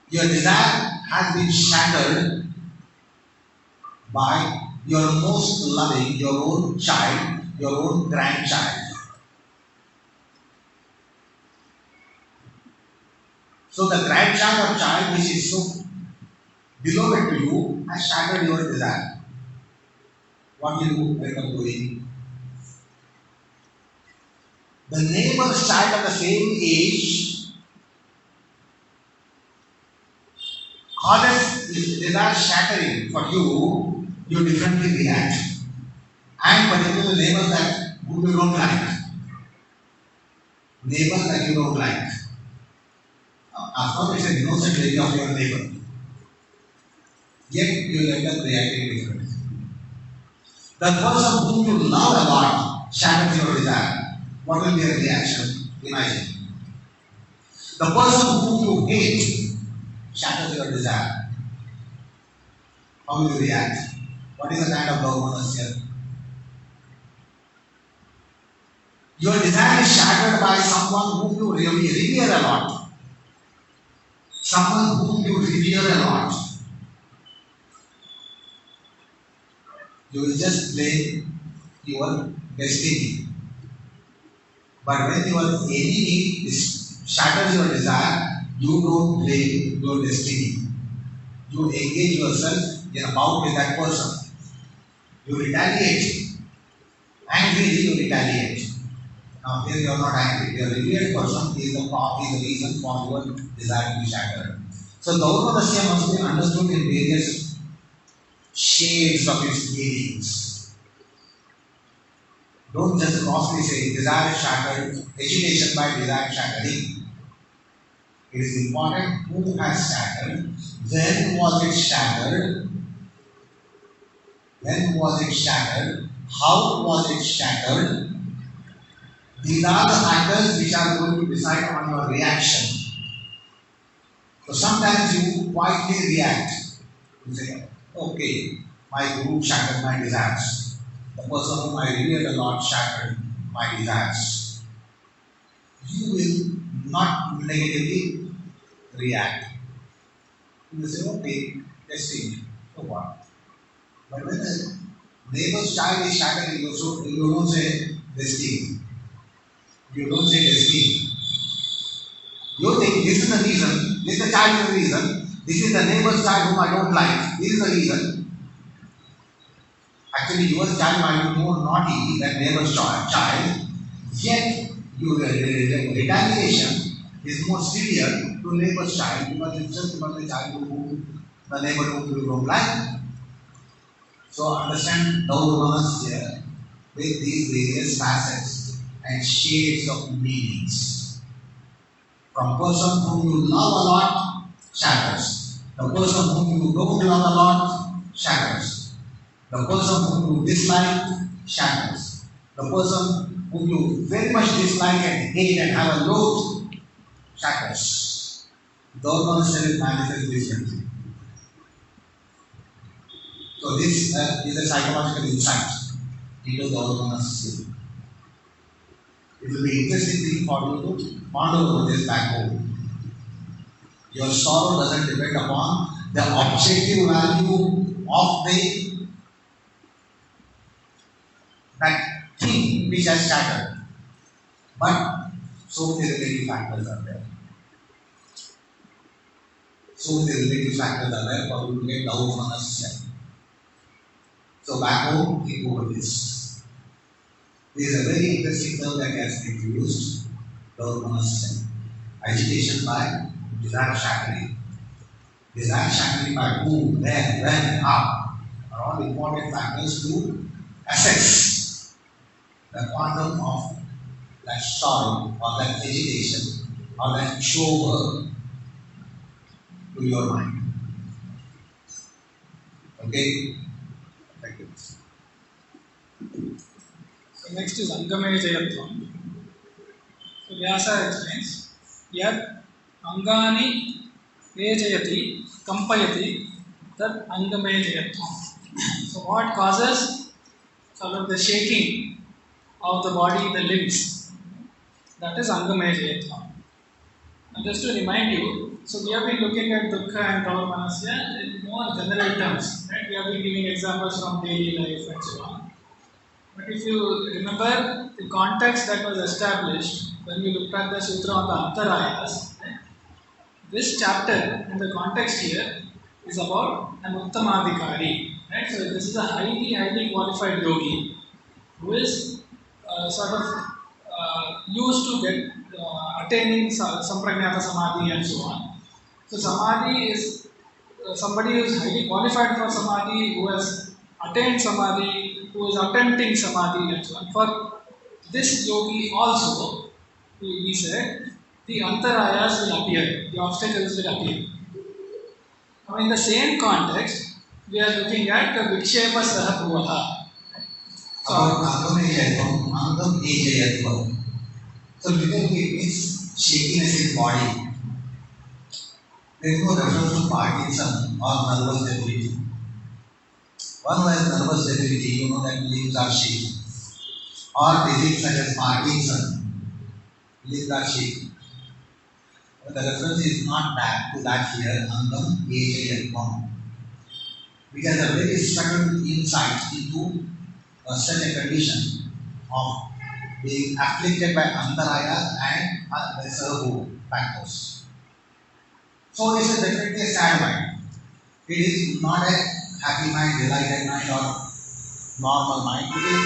Your desire has been shattered by your most loving, your own child, your own grandchild. So the grandchild or child which is so beloved to you has shattered your desire. What will you end up doing? The neighbor's child of the same age causes desire shattering for you, you differently react. And particularly neighbors that who you don't like. Neighbors that you don't like. Of course, it's an innocent lady of your neighbor. Yet you will end up reacting differently. The person whom you love a lot shatters your desire. What will be your reaction? Imagine. The person whom you hate shatters your desire. How will you react? What is the kind of Saumanasya? Your desire is shattered by someone whom you really revere a lot. Someone whom you revere a lot. You will just blame your destiny. But when your enemy shatters your desire, you don't blame your destiny. You engage yourself in a bout with that person. You retaliate. Angrily you retaliate. Now here you are not angry. Your revered person is the reason for your desire to be shattered. So Gauramadasya must be understood in various shades of its meanings. Don't just grossly say desire is shattered, agitation by desire shattering. It is important who has shattered, when was it shattered, when was it shattered, how was it shattered. These are the factors which are going to decide on your reaction. So sometimes you quietly react. You say, okay, my guru shattered my desires. The person whom I revered a lot shattered my desires. You will not negatively react. You will say, okay, testing. So what? But when the neighbor's child is shattered, you don't say destiny. You don't say destiny. You think this is the reason, this is the child is the reason, this is the neighbor's child whom I don't like, this is the reason. Actually, your child might be more naughty than neighbor's child, yet your retaliation is more severe to neighbor's child because it's just about the child the neighbor whom you don't like. So understand Daumanas here with these various facets and shades of meanings. From person whom you love a lot, shatters. The person whom you don't love a lot, shatters. The person whom you dislike, shatters. The person whom you very much dislike and hate and have a loathe, shatters. Those will manifest differently. So this is a psychological insight into the Daumanas. It will be interesting thing for you to ponder over this back home. Your sorrow doesn't depend upon the objective value of that thing which has shattered. But so many relative factors are there. So many relative factors are there for you to get down on us. So back home, think over this. There is a very interesting term that has been used, Daumanas. Agitation by desire shattering. Desire shattering by who, where, when, how are all important factors to assess the quantum of that sorrow or that agitation or that show to your mind. Okay? Thank you. So next is Angame Jayatvam. So Vyasa explains, Yad Angani Ejayati Kampayati Tad Angame Jayatvam. So what causes sort of the shaking of the body, the limbs? That is Angame Jayatvam. And just to remind you, so we have been looking at Dukkha and Daumanasya in more general terms. Right? We have been giving examples from daily life and so on. But if you remember the context that was established when we looked at the Sutra on the Antarayas, right? This chapter and the context here is about an Uttamadhikari. Right? So this is a highly qualified yogi who is sort of used to get attaining Sampragnata Samadhi and so on. So Samadhi is somebody who is highly qualified for Samadhi, who has attained Samadhi, who is attempting Samadhi and so on. For this yogi also, he said, the antarayas will appear, the obstacles will appear. Now in the same context, we are looking at the Vikshepa Sahabhuvaha. So literally it means shakiness in body. There is no reference to Parkinson or nervous debility. One who has nervous debility, you know that limbs are shaking. Or disease such as Parkinson, limbs are shaking. But the reference is not back to that here, Angam Ejayatvam, which has a very subtle insight into such a condition of being afflicted by Antarayas and the Sarabhu factors. So this is definitely a sad mind. It is not a happy mind, delighted mind or normal mind. It is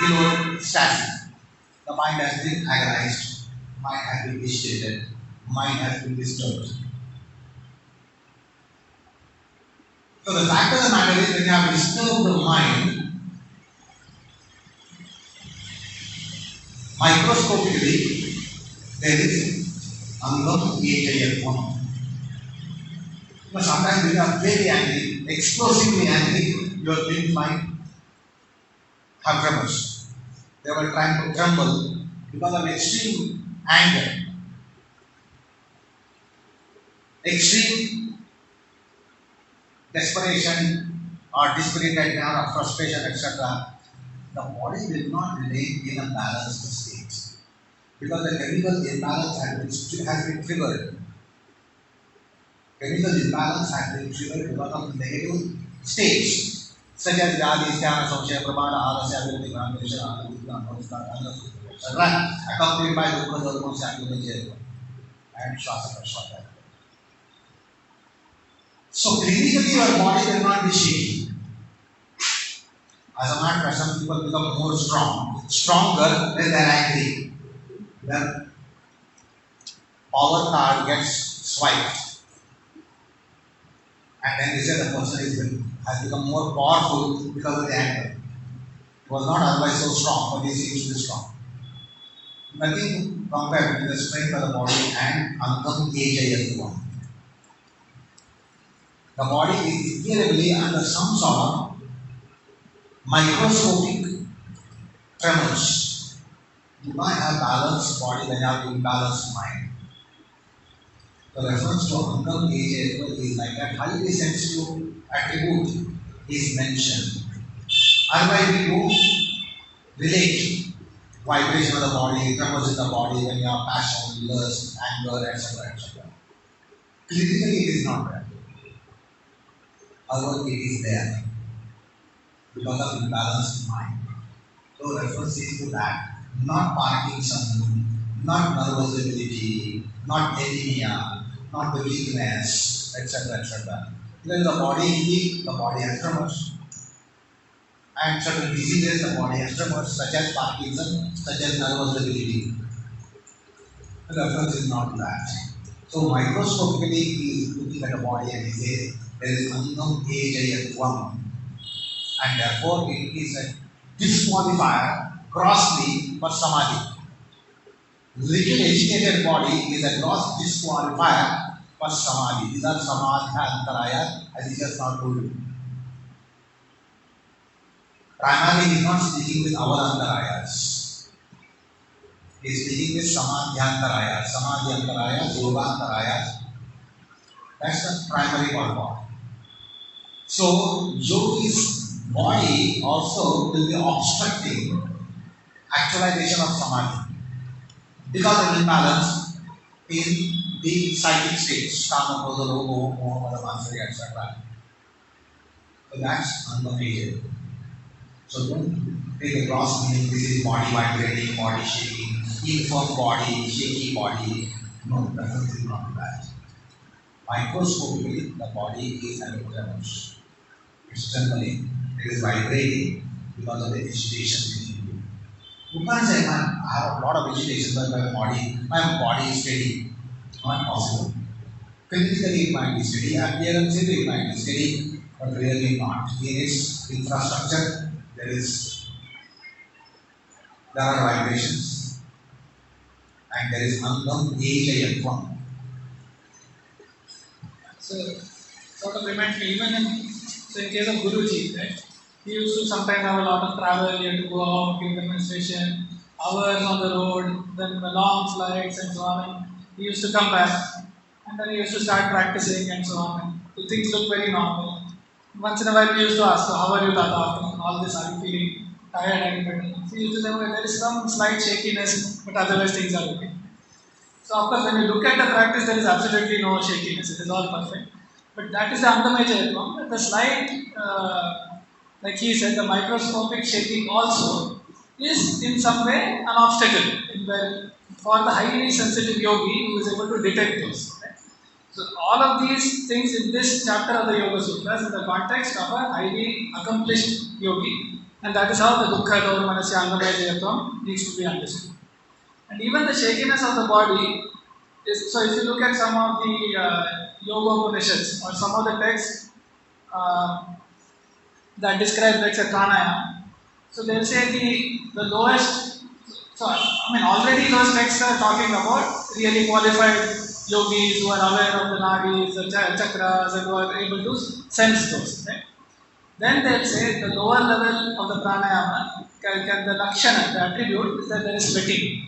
below static. the mind has been agonized, mind has been agitated, mind has been disturbed. So the fact of the matter is, when you have disturbed the mind, microscopically, there is unknown AJF1. But sometimes when you are very angry, explosively angry, your brain might have tremors. They were trying to tremble because of extreme anger, extreme desperation or dispirited or frustration, etc. The body will not remain in a balanced state because the chemical imbalance has been triggered. Chemical imbalance has been triggered because of negative states such as Vyadi, Sthana, Samshaya, Pramana, Alasya, Avidya, Granation, etc. accompanied by Dukkha, Dharma, Sakyamajaya and Shwasa Prashwata. So clinically your body will not be shaky. As a matter of fact, some people become more stronger when they are angry. When power card gets swiped. And then they say the person has become more powerful because of the anger. He was not otherwise so strong, but he seems to be strong. Nothing compared to the strength of the body and Angam AJF1. The body is invariably under some sort of microscopic tremors. You might have balanced body when you have imbalanced mind. The reference to Angam AJF1 is like that highly sensitive attribute is mentioned. Otherwise, we don't relate vibration of the body, tremors in the body when you have passion, lust, anger, etc. etc. Clinically, it is not there. However, it is there because of imbalanced mind. So, reference is to that, not Parkinson, not nervous debility, not anemia, not the weakness, etc. etc. When the body is weak, the body has tremors. And certain diseases, the body has tremors, such as Parkinson, such as nervous debility. The reference is not that. So, microscopically, he is looking at the body and he says, there is unknown AJF1. And therefore, it is a disqualifier grossly for samadhi. Little educated body is a gross disqualifier for samadhi. These are samadhi antaraya, as he just now told you. Primarily, he is not speaking with our antarayas. He is speaking with samadhi antarayas, yoga antarayas. That's the primary purport. So, yogi's body also will be obstructing actualization of samadhi because of imbalance in the psychic states, kama, krodha, logo, moha, mansari, etc. So that's uncontagious. So don't take a gross meaning, this is body vibrating, body shaking, infirm body, shaky body. No, reference is not that. Microscopically, the body is having tremors. It's trembling, it is vibrating because of the agitation within you. You can't say, man, I have a lot of agitation, but my body is steady. Not possible. Physically, it might be steady, appearance, it might be steady, but really not. In its infrastructure, there are vibrations, and there is unknown AJF1. So, sort of reminds me, even in case of Guruji, right? He used to sometimes have a lot of travel, he had to go out, give demonstration, hours on the road, then the long flights and so on. And he used to come back, and then he used to start practicing and so on. And things look very normal. Once in a while, we used to ask, so how are you, Tata, after all this? Are you feeling tired? Are you better? So he used to say, well, there is some slight shakiness, but otherwise things are okay. So, of course, when you look at the practice, there is absolutely no shakiness, it is all perfect. But that is the Angamaya. The slight, like he said, the microscopic shaking also is in some way an obstacle for the highly sensitive yogi who is able to detect those. Right? So all of these things in this chapter of the Yoga Sutras in the context of a highly accomplished yogi, and that is how the Dukkha Dharma Manasya Angamaya Jayatvam needs to be understood. And even the shakiness of the body is, so if you look at some of the Yoga Upanishads or some of the texts uh, that describe, let's say, pranayama, so they'll say the lowest, so I mean already those texts are talking about really qualified yogis who are aware of the nadis, the chakras, and who are able to sense those. Right? Then they'll say the lower level of the pranayama, can the lakshana, the attribute is that there is sweating.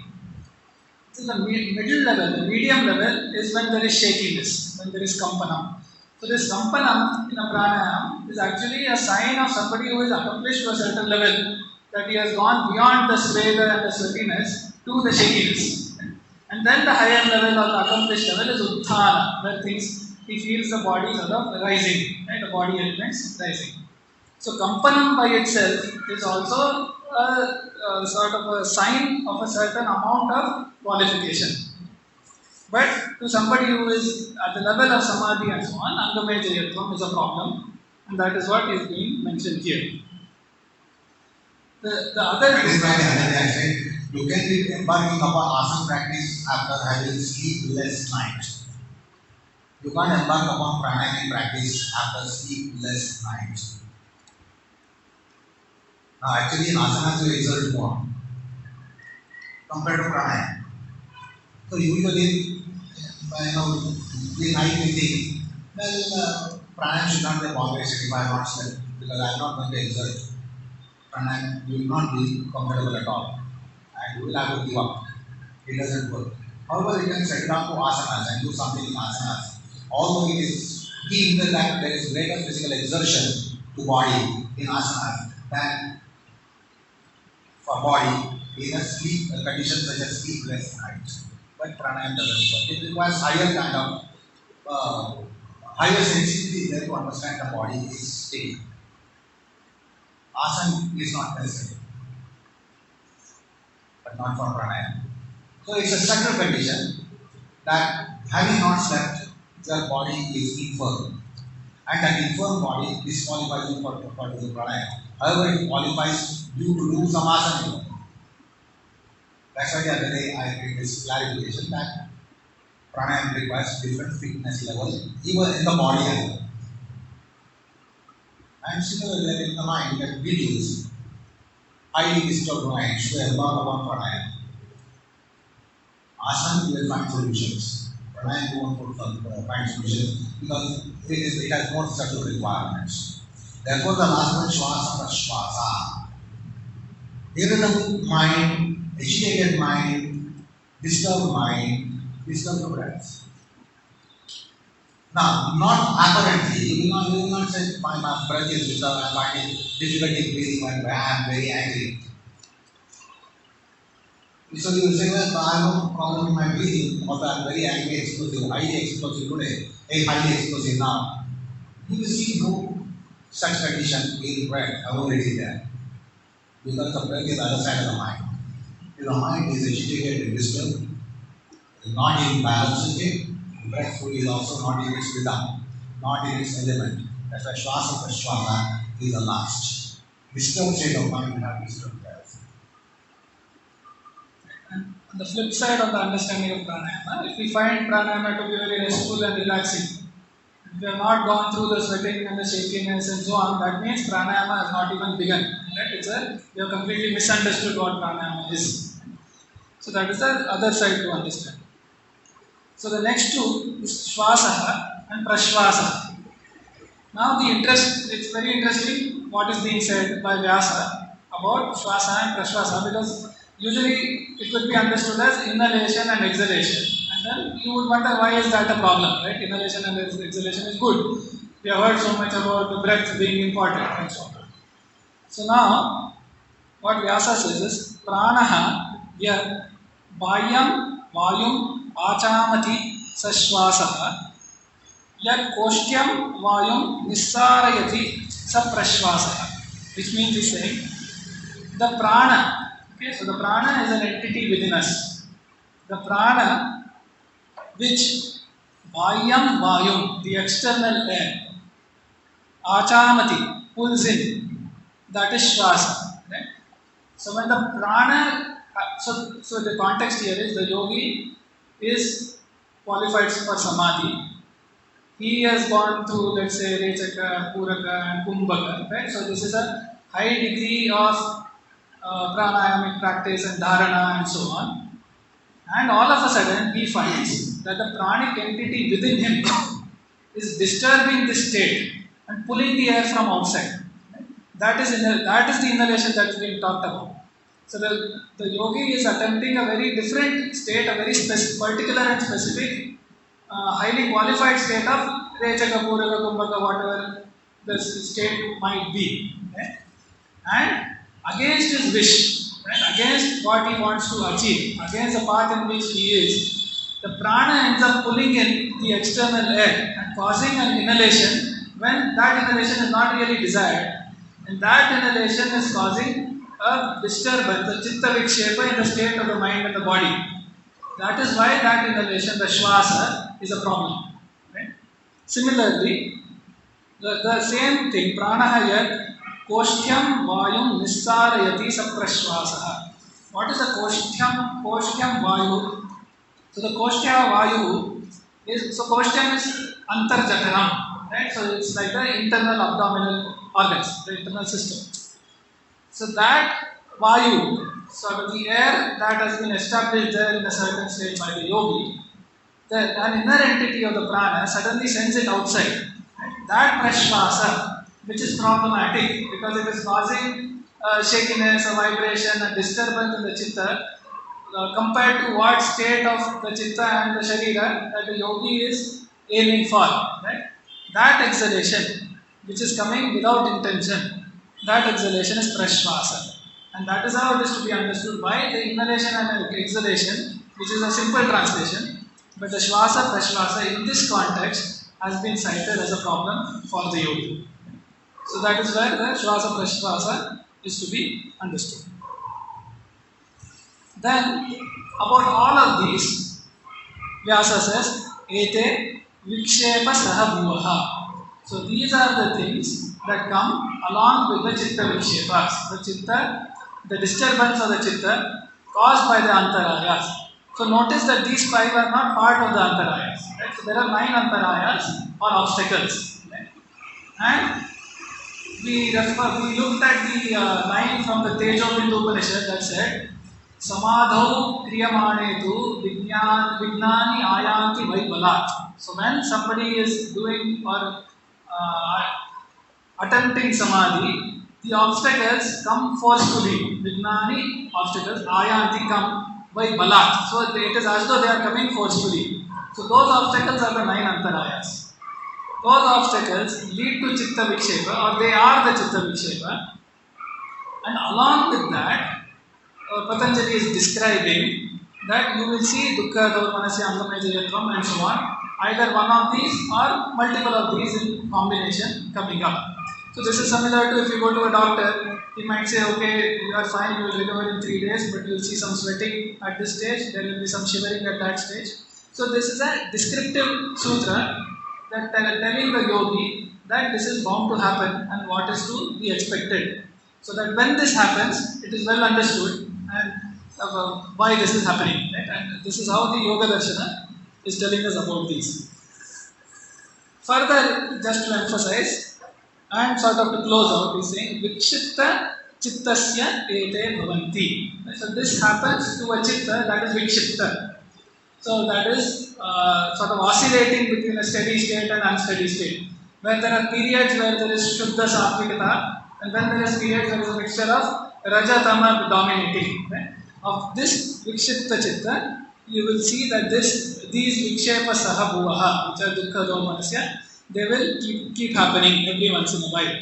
So the middle level, the medium level is when there is shakiness, when there is kampanam. So this kampanam in a pranayama is actually a sign of somebody who is accomplished to a certain level, that he has gone beyond the swagger and the sweatiness to the shakiness. And then the higher level or the accomplished level is utthana, where things, he feels the body sort of rising, right? The body elements rising. So kampanam by itself is also a sort of a sign of a certain amount of qualification. But to somebody who is at the level of samadhi and so on, angame jayatvam is a problem, and that is what is being mentioned here. The other That is why the other day I said, you can be embarking upon asana practice after having sleepless night. You can't embark upon pranayama practice after sleepless night. Now actually in asanas you exert more compared to pranayama. So usually, the night we think, well, pranayama should not be a botheration if I have not slept, because I am not going to exert. Pranayama will not be comfortable at all, and you will have to give up. It doesn't work. However, you can set it up to asanas and do something in asanas. Although it is key that there is greater physical exertion to body in asanas than for body in a sleep a condition such as sleepless night. But pranayama doesn't work. It requires higher kind of higher sensitivity there to understand the body is steady. Asana is not necessary, but not for pranayama. So it's a subtle condition that having not slept, your body is infirm. And that infirm body disqualifies you for doing pranayama. However, it qualifies you to do some asana. That's why the other day I made this clarification that pranayama requires different fitness level, even in the body as well. And similarly in the mind, that videos, highly disturbed mind should embark upon pranayama. Asana you will find solutions. Pranayama you won't find solutions because it has more subtle requirements. Therefore, the last one, Shwasa Prashwasa. Irritable mind, agitated mind, disturbed breath. Now, not apparently, you will not say, my breath is disturbed, I find it difficulty breathing when I am very angry. So you will say, well, I have no problem in my breathing, although I am very angry, explosive, highly explosive today, highly explosive now. You will see no such condition in breath, however it is there. Because the breath is the other side of the mind. If the mind is agitated and disturbed, not in balance state, breath is also not in its rhythm, not in its element. That's why Shwasa Prashwasa is the last. Disturbed state of mind will have disturbed breath. And on the flip side of the understanding of pranayama, if we find pranayama to be very restful and relaxing, if we have not gone through the sweating and the shakiness and so on, that means pranayama has not even begun. Right? We have completely misunderstood what pranayama is. So that is the other side to understand. So the next two is Shwasaha and Prashwasaha. Now it's very interesting what is being said by Vyasa about Shwasa and Prashwasa, because usually it would be understood as inhalation and exhalation. And then you would wonder why is that a problem, right? Inhalation and exhalation is good. We have heard so much about the breath being important and so on. So now, what Vyasa says is, Pranaha ya Bayam Vayum Achamati Sashwasaha Yat Koshtyam Vayum Nissarayati Saprashwasaha. Which means he's saying, the prana, okay, so the prana is an entity within us. The prana, which Vayum, the external air, Achamati, pulls in, that is Shwasa. Right? So when the prana So the context here is the yogi is qualified for samadhi. He has gone through, let's say, Rechaka, Puraka, and Kumbhaka, right? So this is a high degree of pranayamic practice and dharana and so on. And all of a sudden, he finds that the pranic entity within him is disturbing this state and pulling the air from outside. That is the inhalation that's being talked about. So the yogi is attempting a very different state, a very particular and specific, highly qualified state of Rechaka, Puraka, Kumbhaka, whatever the state might be. Okay? And against his wish, right, against what he wants to achieve, against the path in which he is, the prana ends up pulling in the external air and causing an inhalation when that inhalation is not really desired. And that inhalation is causing a disturbance, a chitta vikshepa in the state of the mind and the body. That is why that inhalation, the shvasa, is a problem. Right? Similarly, the same thing, prana here, koshtyam vayum nissarayati saprashvasaha. What is the koshtyam vayu? So the koshtya vayu is, so koshtyam is antarjatanam, right? So it's like the internal abdominal organs, the internal system. So that vayu, sort of the air that has been established there in a certain state by the yogi, an inner entity of the prana suddenly sends it outside. Right? That prashvasa, which is problematic because it is causing shakiness, a vibration, a disturbance in the chitta, compared to what state of the chitta and the sharira that the yogi is aiming for. Right? That exhalation, which is coming without intention, that exhalation is prashvasa. And that is how it is to be understood by the inhalation and exhalation, which is a simple translation. But the shvasa, prashvasa in this context has been cited as a problem for the yogi. So that is where the shvasa, prashvasa is to be understood. Then, about all of these, Vyasa says, Ete vikshepa saha bhuvaha. So these are the things that come along with the chitta vikshepas. The chitta, the disturbance of the chitta caused by the antarayas. So notice that these five are not part of the antarayas. Right? So there are 9 antarayas or obstacles. Right? And we looked at the line from the Tejobindu Upanishad that said, Samadho kriyamane tu vignani ayanti vaibalat. So when somebody is doing or attempting samadhi, the obstacles come forcefully. Vignani, obstacles, ayanti come by balat. So it is as though they are coming forcefully. So those obstacles are the 9 antarayas. Those obstacles lead to chitta vikshepa, or they are the chitta vikshepa. And along with that, Patanjali is describing that you will see dukkha, dvamanasya, angamejayatvam and so on. Either one of these or multiple of these in combination coming up. So this is similar to if you go to a doctor, he might say, okay, you are fine, you will recover in 3 days, but you will see some sweating at this stage, there will be some shivering at that stage. So this is a descriptive sutra that telling the yogi that this is bound to happen and what is to be expected. So that when this happens, it is well understood and why this is happening. Right? And this is how the Yoga Darshana is telling us about these. Further, just to emphasize and sort of to close out, he's saying Vikshipta Chittasya Ete Bhavanti. So this happens to a chitta that is Vikshipta. So that is sort of oscillating between a steady state and unsteady state. Where there are periods where there is Shuddha Sattvikata, and when there is periods there is a mixture of Rajatama dominating. Right? Of this Vikshipta Chitta, you will see that these Vikshepa Saha Bhuvaha, which are Dukkha Domanasya, they will keep happening every once in a while.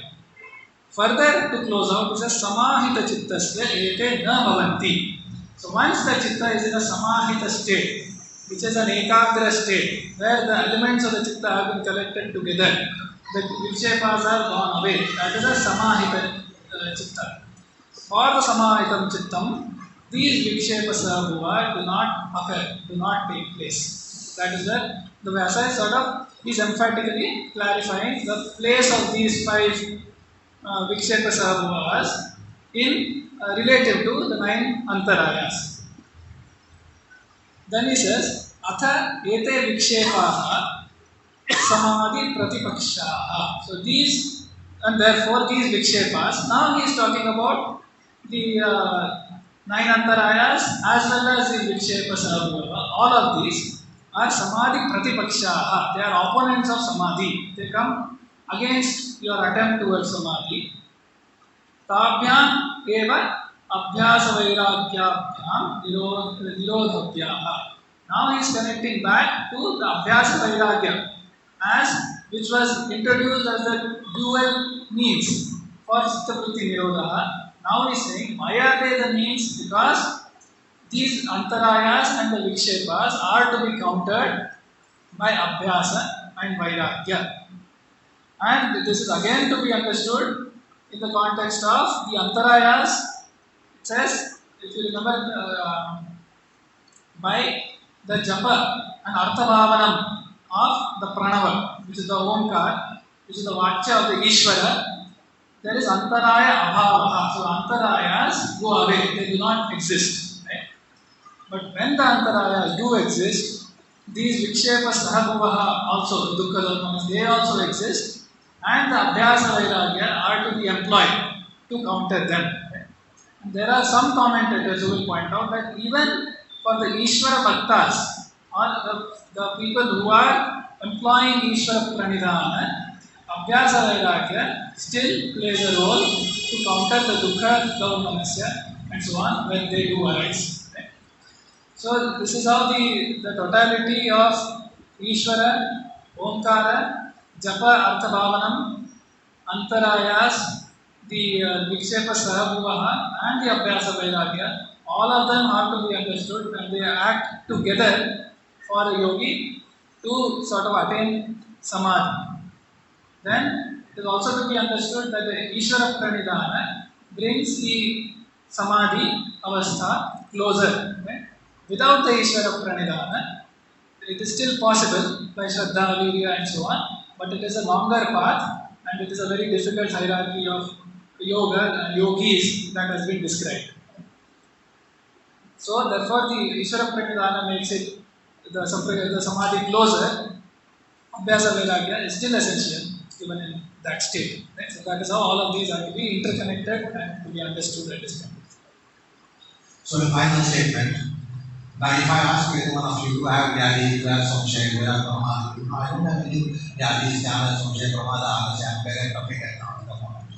Further, to close out, it says Samahita Chittasya Ete Na Bhavanti. So once the Chitta is in a Samahita state, which is an Ekagra state, where the elements of the Chitta have been collected together, the Vikshepas are gone away. That is a Samahita Chitta. For the Samahitam Chittam, these Vikshepas do not occur, do not take place. That is where the Vyasa is emphatically clarifying the place of these 5 Vikshepa in relative to the 9 antarayas. Then he says, Atha ete vikshepaha samadhi pratipakshaha. So these, and therefore these vikshepas, now he is talking about the 9 antarayas as well as the vikshepa sahabhava. All of these are samadhi pratipakshaha. They are opponents of samadhi. They come against your attempt towards samadhi. ताभ्याम एवं अभ्यास वैराग्याभ्याम निरोधभ्याः. Now he is connecting back to the Abhyasa Vairagya, as which was introduced as the dual means for Chittavritti Nirodha. Now he is saying, why are they the means? Because these Antarayas and the Vikshepas are to be countered by Abhyasa and Vairagya. And this is again to be understood in the context of the Antarayas. It says, if you remember, by the japa and arthabhavanam of the pranava, which is the omkar, which is the vachya of the Ishvara, there is antaraya abhavaha. So antarayas go away, they do not exist. Right? But when the antarayas do exist, these vikshepa sahabhavaha also, dukkha dharmanas, they also exist, and the abhyasa vairagya are to be employed to counter them. Right? And there are some commentators who will point out that even for the Ishvara Bhaktas, or the people who are employing Ishvara Pranidhana, Abhyasa Vairagya still plays a role to counter the Dukkha, Daumanasya, and so on when they do arise. Right? So, this is how the totality of Ishvara, Omkara, Japa, Arthabhavanam, Antarayas, the Vikshepa Sahabhuvaha, and the Abhyasa Vairagya, all of them are to be understood and they act together for a yogi to sort of attain samadhi. Then it is also to be understood that the Ishvara Pranidhana brings the samadhi avastha closer. Right? Without the Ishvara Pranidhana, it is still possible by Shraddha, Virya, and so on, but it is a longer path and it is a very difficult hierarchy of yoga and yogis that has been described. So therefore the Ishvara Pranidhana makes it the samadhi closer. Abhyasa Vairagya is still essential even in that state. Right? So that is how all of these are to be interconnected and to be understood at this point. So the final statement. Now if I ask any one of you, do I have Vyadi, do I have Samshaya, do I have Pramada? I don't have any Vyadi, Jnana, Samshaya, Pramada, I am very perfect at now at the moment.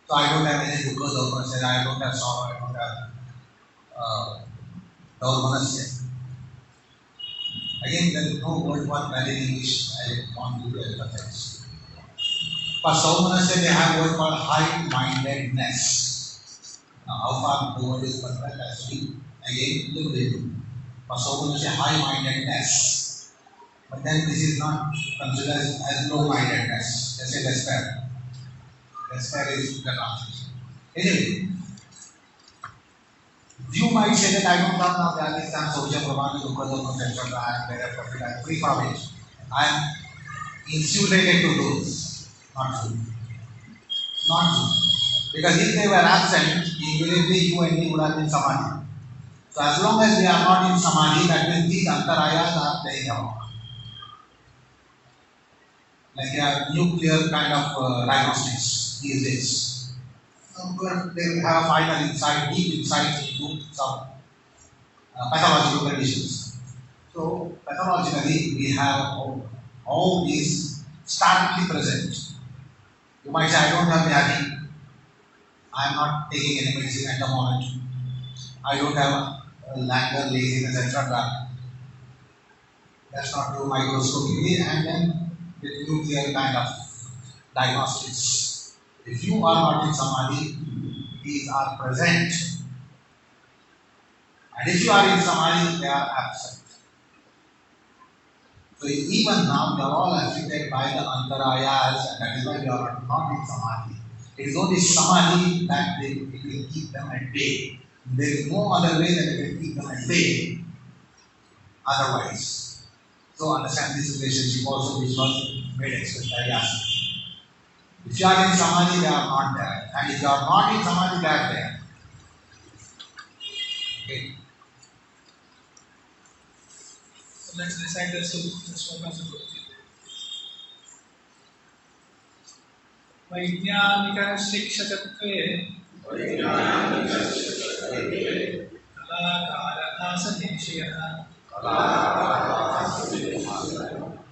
So I don't have any Dukkha, Daumanasya, I don't have sorrow, I don't have Daumanasya. Again, there is no word for that in English, I want to emphasize. For Saumanasya, they have a word called high-mindedness. Now, how far the word is perfect, as we again look into. For Saumanasya, high-mindedness. But then this is not considered as low-mindedness. Let's say despair. Despair is the translation. Anyway, you might say that I don't have now the Adhisthana, Saujya, Pramana, Dukkha, Dhamma, etc. I am very perfect, I am free from it. I am insulated to those. Not true. Not true. Because if they were absent, immediately you and me would have been samadhi. So as long as we are not in samadhi, that means these antarayas are playing about. Like a nuclear kind of diagnostics these days. They will have a final insight, deep insight into some pathological conditions. So pathologically, we have all these starkly present. You might say, I don't have Vyadi. I am not taking any medicine at the moment. I don't have languor, laziness, etc. That's not true microscopically, and then with nuclear kind of diagnostics. If you are not in samadhi, these are present. And if you are in samadhi, they are absent. So even now, they are all affected by the antarayas, and that is why they are not in samadhi. It is only samadhi that it will keep them at bay. There is no other way that it will keep them at bay otherwise. So understand this relationship also, which was made explicit by Vyasa. If you are in Samadhi, they are not there. And if you are not in Samadhi, they are there. Okay. So let's recite the slokas. वैज्ञानिक शिक्षकत्वे कलाकार आसनेशयः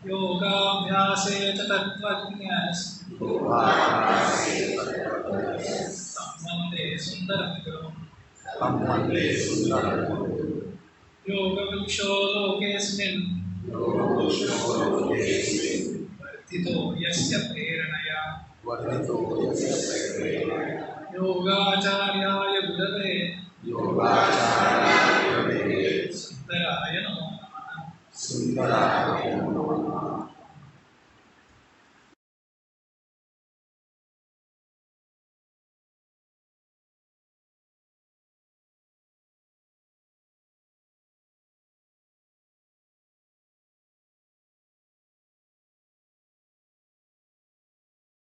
योगाभ्यासे च तत्त्वज्ञस् सम्बन्धे सुन्दरं गुरुः योगवृक्षो लोकेऽस्मिन् वर्धितो यस्य प्रेरणया योगाचार्याय गुरवे सुन्दराय नमो नमः